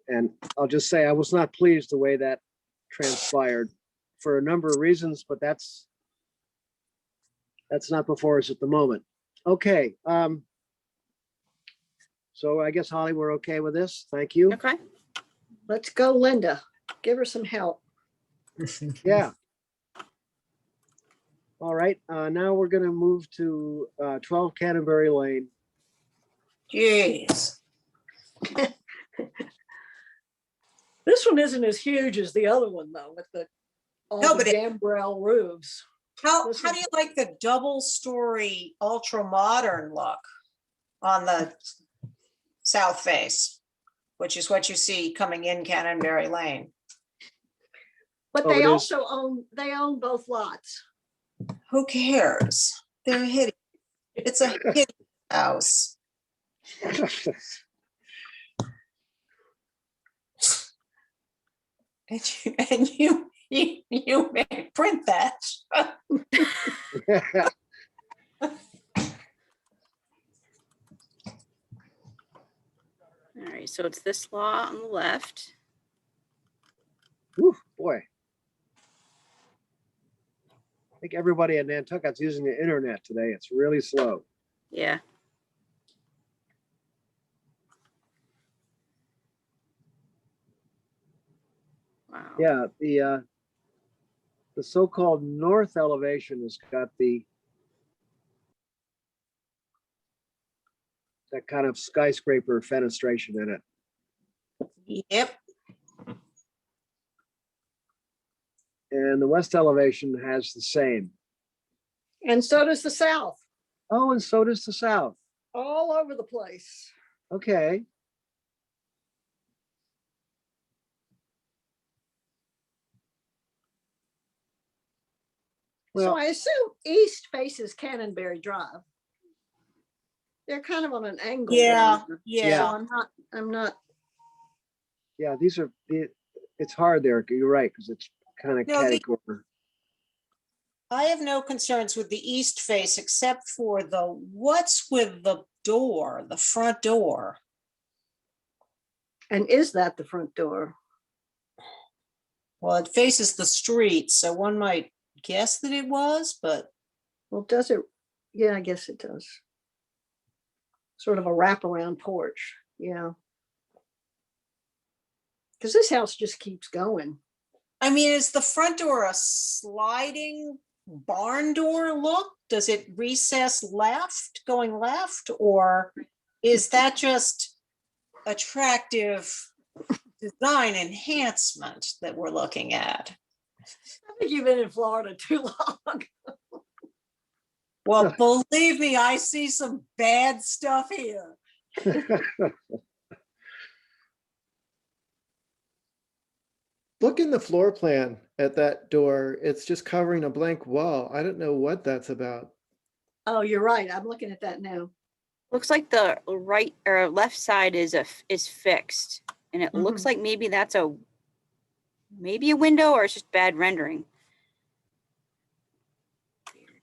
And I'll just say I was not pleased the way that transpired for a number of reasons, but that's not before us at the moment. Okay. So I guess Holly, we're okay with this. Thank you. Okay. Let's go, Linda. Give her some help. Yeah. All right. Now we're going to move to 12 Canterbury Lane. Jeez. This one isn't as huge as the other one though, with all No, the but it- gambrel roofs. How This do is- you like the double story ultra modern look on the south face, which is what you see coming in Canterbury Lane? But Oh, they it is. also own both lots. Who cares? They're hideous. It's a hideous house. And you may print that. All right, so it's this lot on the left. Whew, boy. I think everybody in Nantucket's using the internet today. It's really slow. Yeah. Wow. Yeah, the so-called north elevation has got that kind of skyscraper fenestration in it. Yep. And the west elevation has the same. And so does the south, Oh, and so does the south. all over the place. Okay. So Well, I assume east faces Canterbury Drive. They're kind of on an angle. Yeah, there. yeah. So I'm not, yeah, it's hard there. You're right, because it's kind of No, catty corner. I have no concerns with the east face except for what's with the door, the front door? and is that the front door? Well, it faces the street, so one might guess that it was, but Well, does it? Yeah, I guess it does. Sort of a wraparound porch, yeah. Because this house just keeps going. I mean, is the front door a sliding barn door look? Does it recess left, going left, or is that just attractive design enhancement that we're looking at? I think you've been in Florida too long. Well, believe me, I see some bad stuff here. Look in the floor plan at that door. It's just covering a blank wall. I don't know what that's about. Oh, you're right. I'm looking at that now. Looks like the right or left side is fixed, and it looks Mhm. like maybe that's maybe a window, or it's just bad rendering.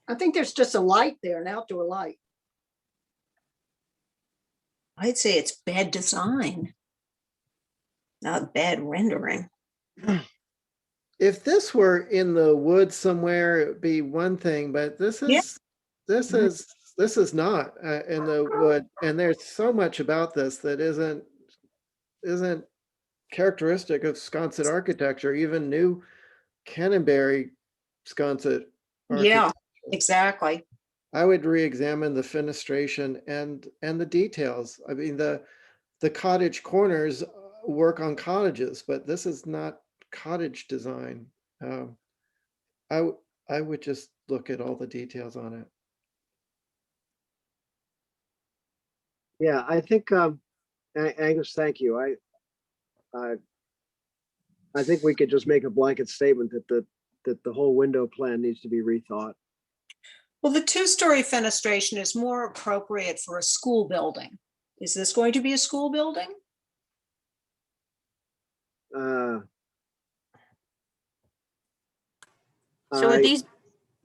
I think there's just a light there, an outdoor light. I'd say it's bad design, not bad rendering. If this were in the woods somewhere, it'd be one thing, but this Yeah. is this is not in the wood, and there's so much about this that isn't characteristic of Sconset architecture, even new Canterbury Sconset Yeah, architecture. exactly. I would re-examine the fenestration and the details. I mean, the cottage corners work on cottages, but this is not cottage design. Um, I would just look at all the details on it. Yeah, I think, Angus, thank you. I think we could just make a blanket statement that the whole window plan needs to be rethought. Well, the two-story fenestration is more appropriate for a school building. Is this going to be a school building? So with I- these, I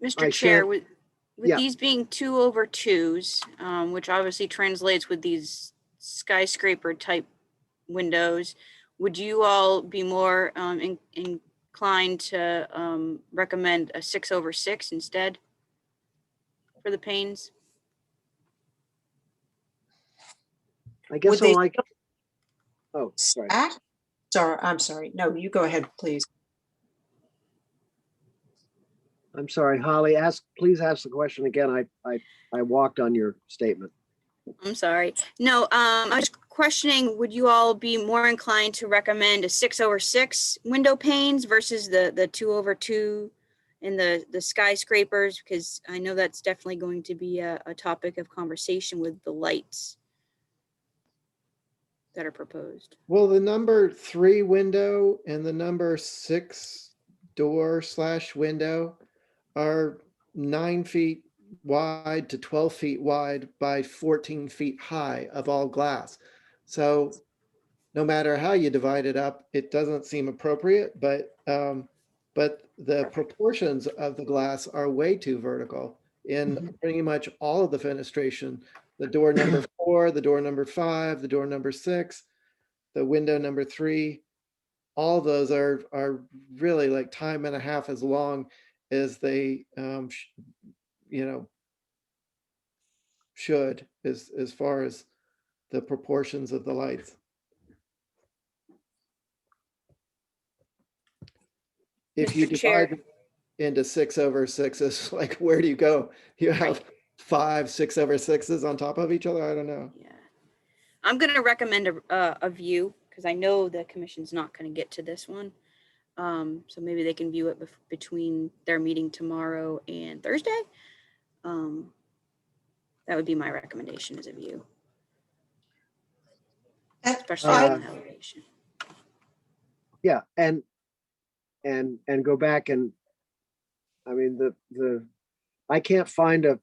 Mr. Chair, can't- with yeah. these being 2/2s, which obviously translates with these skyscraper type windows, would you all be more inclined to recommend a 6/6 instead for the panes? I guess Would they I like, oh, sorry. stack? Sorry, I'm sorry. No, you go ahead, please. I'm sorry, Holly, please ask the question again. I walked on your statement. I'm sorry. No, I was questioning, would you all be more inclined to recommend a 6/6 window panes versus the 2/2 and the skyscrapers? Because I know that's definitely going to be a topic of conversation with the lights that are proposed. Well, the number 3 window and the number 6 door/window are 9 feet wide to 12 feet wide by 14 feet high of all glass. So no matter how you divide it up, it doesn't seem appropriate, but the proportions of the glass are way too vertical in pretty much all of the fenestration. The door number 4, the door number 5, the door number 6, the window number 3, all of those are really like time and a half as long as they should as far as the proportions of the lights. If you Mr. Chair. divide into 6/6s, like where do you go? You have 5 6/6s on top of each other. I don't know. Yeah, I'm going to recommend a view because I know the commission's not going to get to this one. So maybe they can view it between their meeting tomorrow and Thursday. That would be my recommendation as a view, especially on the elevation. Yeah, and go back and, I mean, I can't find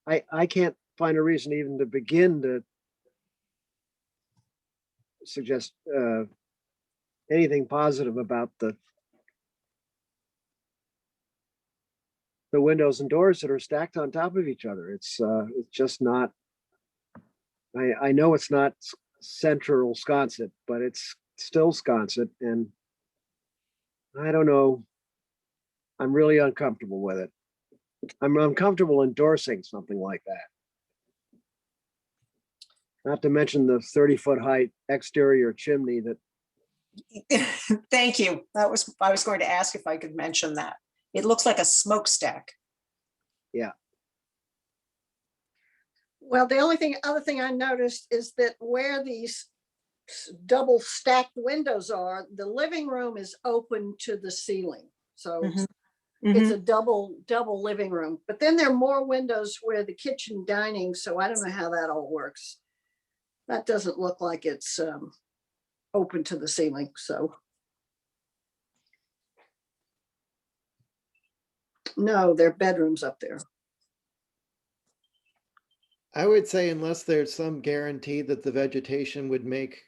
I can't find a reason even to begin to suggest anything positive about the windows and doors that are stacked on top of each other. It's just not, I know it's not central Sconset, but it's still Sconset, and I don't know. I'm really uncomfortable with it. I'm uncomfortable endorsing something like that. Not to mention the 30-foot height exterior chimney that, Thank you. I was going to ask if I could mention that. It looks like a smokestack. yeah. Well, the other thing I noticed is that where these double stacked windows are, the living room is open to the ceiling. So it's a double living room, but then there are more windows where the kitchen dining. So I don't know how that all works. That doesn't look like it's open to the ceiling. So no, there are bedrooms up there. I would say unless there's some guarantee that the vegetation would make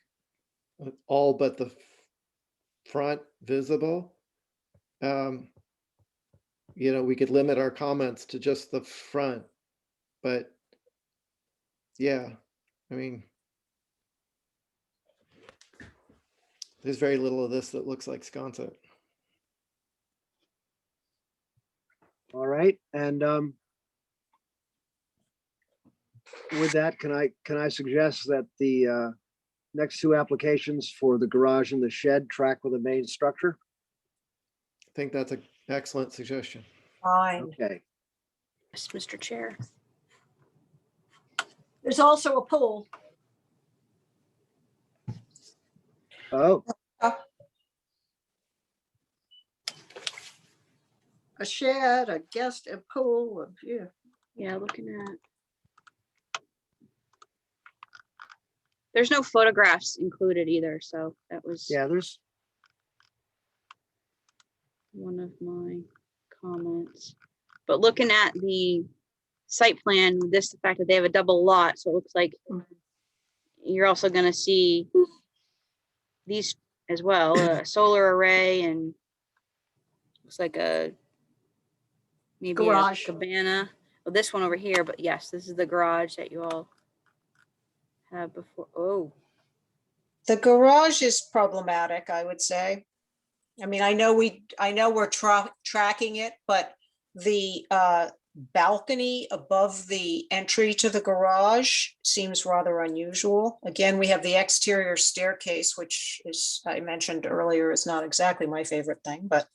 all but the front visible, we could limit our comments to just the front. But yeah, I mean, there's very little of this that looks like Sconset. All right, and with that, can I suggest that the next 2 applications for the garage and the shed track with the main structure? think that's an excellent suggestion. Fine. Okay. Yes, Mr. Chair. There's also a pool. Oh, A shed, a guest, a pool, yeah. Yeah, looking at. There's no photographs included either, so that was yeah, there's, one of my comments. But looking at the site plan, the fact that they have a double lot, so it looks like you're also going to see these as well, a solar array, and looks like maybe Garage. a cabana. Well, this one over here, but yes, this is the garage that you all have before. Oh, The garage is problematic, I would say. I mean, I know we're tracking it, but the balcony above the entry to the garage seems rather unusual. Again, we have the exterior staircase, which is, I mentioned earlier, is not exactly my favorite thing, but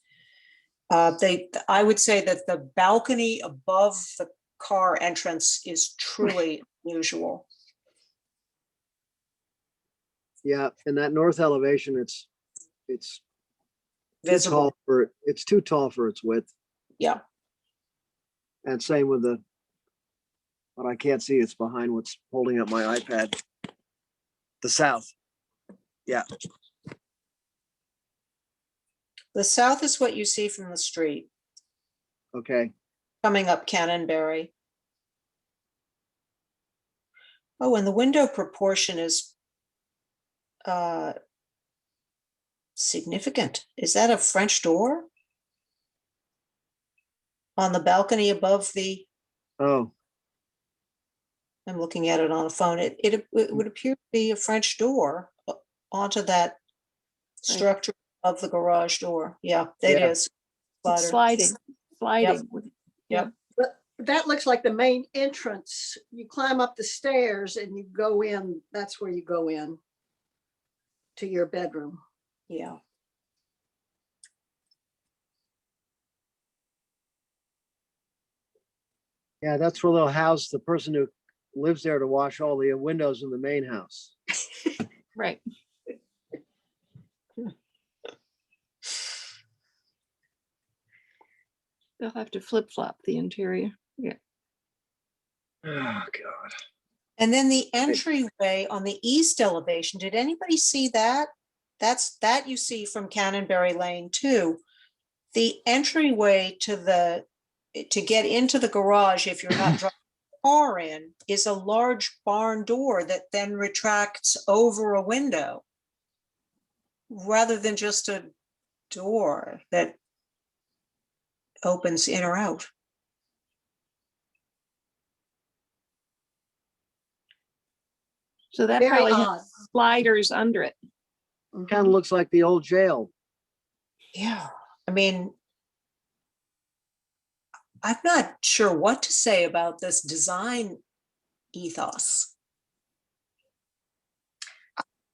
I would say that the balcony above the car entrance is truly unusual. yeah, in that north elevation, it's too Visible. tall for, it's too tall for its width. Yeah. And same with what I can't see, it's behind what's holding up my iPad. The south. Yeah, The south is what you see from the street okay. coming up Canterbury. Oh, and the window proportion is significant. Is that a French door? On the balcony above the, Oh, I'm looking at it on a phone. It would appear to be a French door onto that structure of the garage door. Yeah, it Yeah. is. It's Slider. sliding. Yep. But that looks like the main entrance. You climb up the stairs and you go in, that's where you go in to your bedroom. Yeah. yeah, that's where they'll house the person who lives there to wash all the windows in the main house. Right. They'll have to flip flop the interior. Yeah. Oh, God. And then the entryway on the east elevation, did anybody see that? That you see from Canterbury Lane too. The entryway to get into the garage, if you're not driving the car in, is a large barn door that then retracts over a window rather than just a door that opens in or out. So that Very probably odd. has sliders under it. Kind of looks like the old jail. Yeah, I mean, I'm not sure what to say about this design ethos.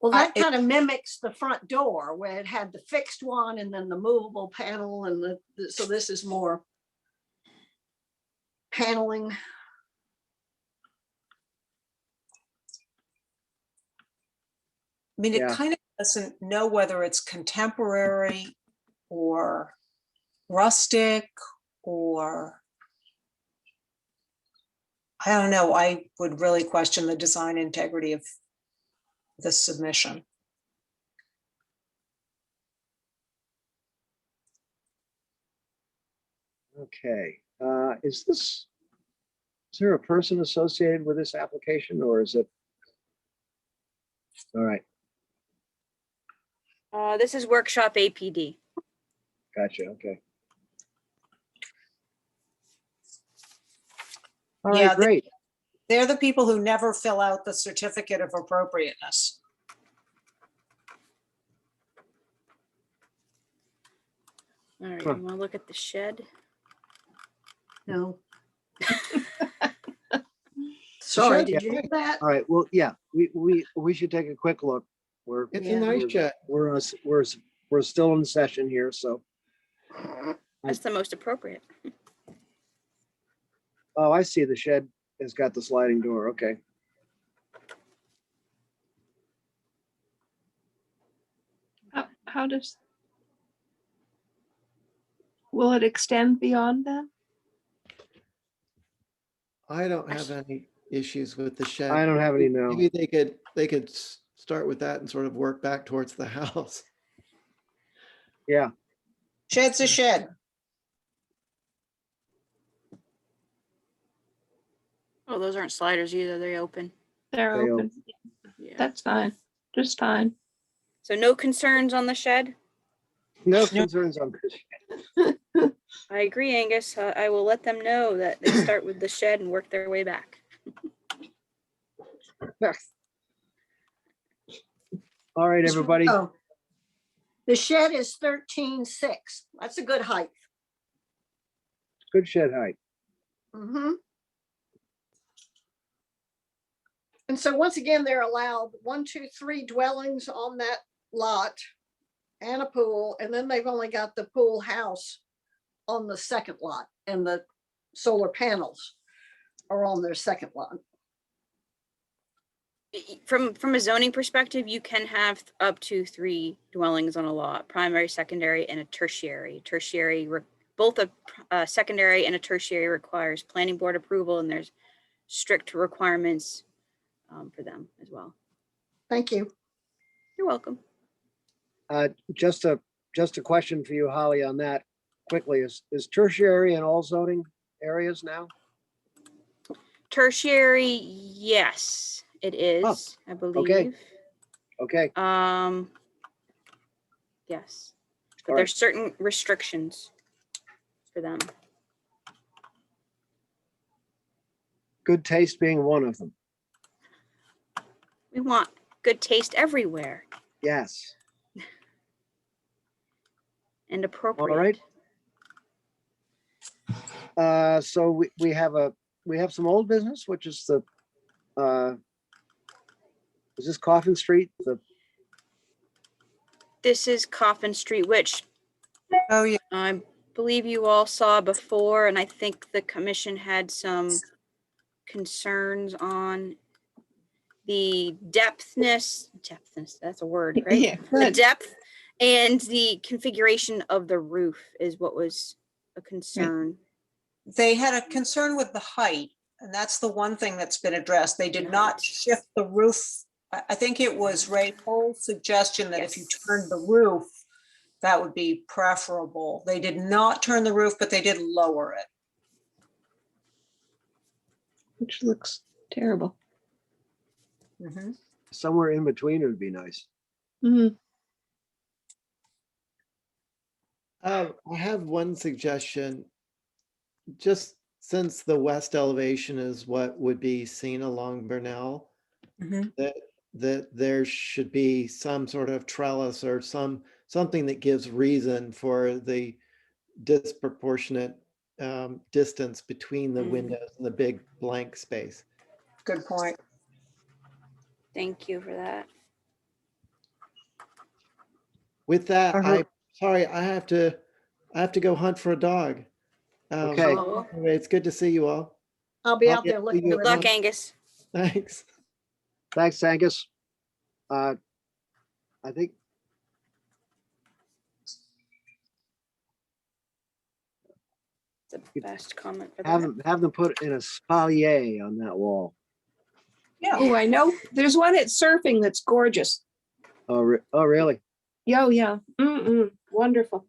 Well, I- that kind of mimics the front door where it had the fixed one and then the movable panel and so this is more paneling. I mean, it Yeah. kind of doesn't know whether it's contemporary or rustic or, I don't know. I would really question the design integrity of this submission. Okay, is there a person associated with this application or is it? All right, this is workshop APD. gotcha, okay. All Yeah, right, great. They're the people who never fill out the certificate of appropriateness. All right, Huh. you want to look at the shed? No. Sorry, Sure, did you hear that? All right, well, yeah, we should take a quick look. It's Yeah. a nice shed. We're still in session here, so That's the most appropriate. Oh, I see. The shed has got the sliding door. Okay. How does? Will it extend beyond that? I don't have any issues with the shed. I don't have any now. Maybe they could start with that and sort of work back towards the house. Yeah. Shed's a shed. Oh, those aren't sliders either. They open. They're They open. Yeah. That's fine. Just fine. So no concerns on the shed? No concerns on this. I agree, Angus. I will let them know that they start with the shed and work their way back. All right, everybody. Oh. The shed is 13.6. That's a good height. Good shed height. Mm-hmm. And so once again, they're allowed 1, 2, 3 dwellings on that lot and a pool, and then they've only got the pool house on the second lot, and the solar panels are on their second lot. From a zoning perspective, you can have up to 3 dwellings on a lot, primary, secondary, and a tertiary. Both a secondary and a tertiary requires planning board approval, and there's strict requirements for them as well. Thank you. You're welcome. Just a question for you, Holly, on that quickly. Is tertiary in all zoning areas now? Tertiary, yes, it is, I believe. Okay. Yes, but All right. there's certain restrictions for them. Good taste being one of them. We want good taste everywhere Yes. and appropriate. right. So we have some old business, which is the is this Coffin Street? This is Coffin Street, which Oh, yeah. I believe you all saw before, and I think the commission had some concerns on the depthness, that's a word, right? Yeah, The good. depth and the configuration of the roof is what was a concern. They had a concern with the height, and that's the one thing that's been addressed. They did not shift the roof. I think it was Ray Pohl's suggestion that if you Yes. turned the roof, that would be preferable. They did not turn the roof, but they did lower it. Which looks terrible. Mhm. Somewhere in between would be nice. Mhm. I have one suggestion. Just since the west elevation is what would be seen along Burnell, Mhm. that there should be some sort of trellis or something that gives reason for the disproportionate distance between the Mm. windows and the big blank space. Good point. Thank you for that. With that, Uh-huh. sorry, I have to go hunt for a dog. Okay. Oh, Anyway, it's good to see you all. I'll be I'll out there get looking. you good at at luck, them. Angus. Thanks. Thanks, Angus. I think It's the best comment for have that. them put in a spalier on that wall. Yeah. Oh, I know. There's one at surfing that's gorgeous. Oh, really? Oh, yeah. Wonderful.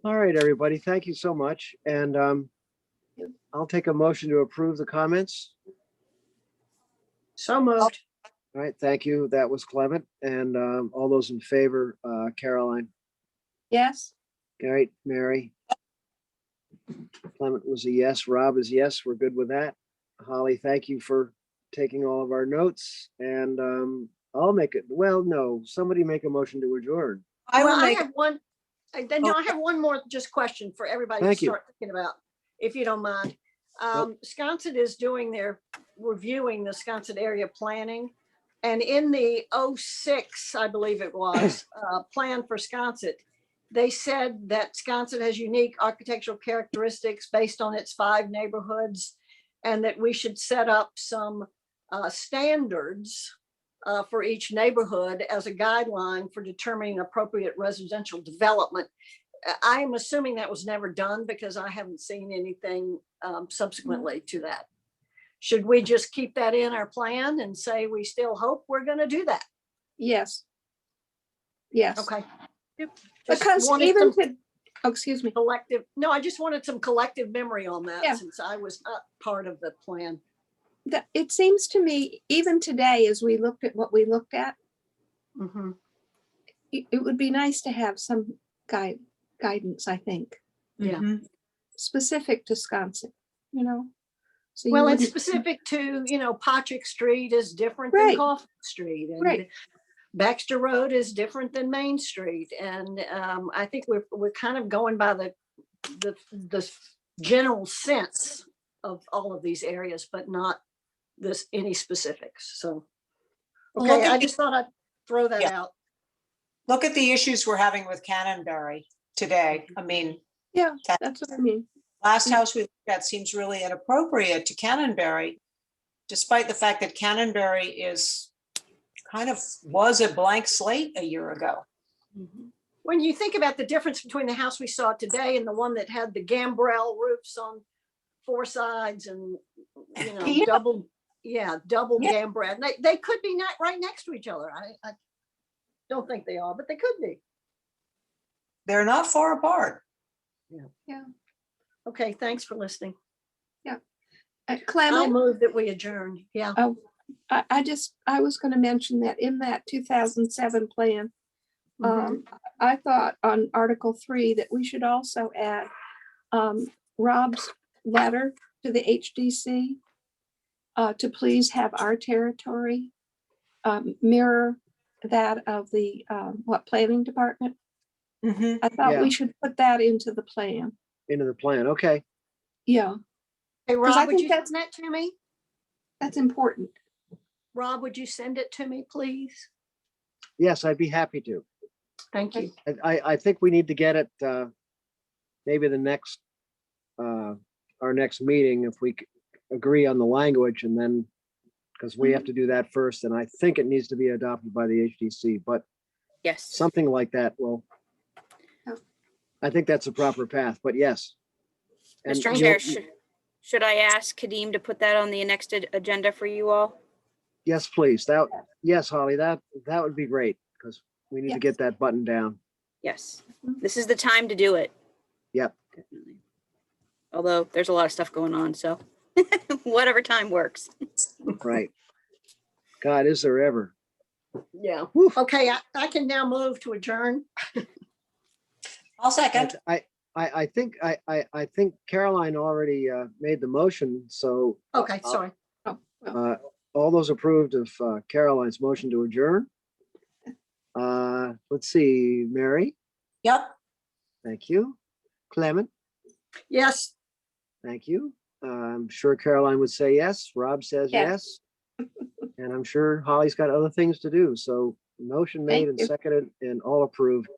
All right, everybody. Thank you so much. And I'll take a motion to approve the comments. So moved. All right, thank you. That was Clement. And all those in favor, Caroline, Yes. all right, Mary. Clement was a yes. Rob is yes. We're good with that. Holly, thank you for taking all of our notes. And I'll make it. Well, no, somebody make a motion to adjourn. I will Well, I make, have one, then I have one more just question for everybody to Thank you. start thinking about, if you don't mind. Nope. Sconset is reviewing the Sconset area planning. And in the 06, I believe it was, plan for Sconset, they said that Sconset has unique architectural characteristics based on its 5 neighborhoods, and that we should set up some standards for each neighborhood as a guideline for determining appropriate residential development. I am assuming that was never done because I haven't seen anything subsequently to that. Should we just keep that in our plan and say we still hope we're going to do that? Yes. Yes. Okay. Yep. Just Because wanted even some to, oh, excuse me. collective, no, I just wanted some collective memory on that Yeah. since I was not part of the plan. It seems to me, even today, as we looked at what we looked at, Mhm. it would be nice to have some guidance, I think, Yeah. specific to Sconset, you know? So you Well, it's wouldn't- specific to, Patrick Street is different than Right. Coffin Street. And Right. Baxter Road is different than Main Street. And I think we're kind of going by the general sense of all of these areas, but not any specifics. So, Look okay, at I the- just thought I'd throw that Yeah. out. Look at the issues we're having with Canterbury today. I mean, Yeah, that's what I mean. last house we looked at seems really inappropriate to Canterbury, despite the fact that Canterbury was a blank slate a year ago. When you think about the difference between the house we saw today and the one that had the gambrel roofs on 4 sides and, Yeah. double Yeah. gambrel, they could be not right next to each other. I don't think they are, but they could be. They're not far apart. Okay, thanks for listening. I'll Clement, move that we adjourn. Yeah. I was going to mention that in that 2007 plan, Mhm. I thought on Article 3 that we should also add Rob's letter to the HDC to please have our territory mirror that of the planning department. Mhm. I thought Yeah. we should put that into the plan. Into the plan. Okay. Yeah, Hey, I Rob, would think you that's- send that to me? that's important. Rob, would you send it to me, please? Yes, I'd be happy to. Thank you. I think we need to get it, maybe the next, our next meeting, if we agree on the language and then, because we have to do that first, and I think it needs to be adopted by the HDC, but Yes. something like that will, I think that's a proper path, but yes. And Mr. you'll- Chair, should I ask Kadeem to put that on the next agenda for you all? Yes, please. Yes, Holly, that would be great, because we need to Yes. get that button down. Yes. This is the time to do it. Yep. Definitely. Although there's a lot of stuff going on, so whatever time works. Right. God, is there ever? Yeah. Whew. Okay, I can now move to adjourn. I'll second. I think Caroline already made the motion, so. Okay, sorry. All those approved of Caroline's motion to adjourn? Let's see, Mary, Yep. thank you. Clement, Yes. thank you. I'm sure Caroline would say yes. Rob says Yes. yes. And I'm sure Holly's got other things to do. So motion made Thank and you. seconded and all approved.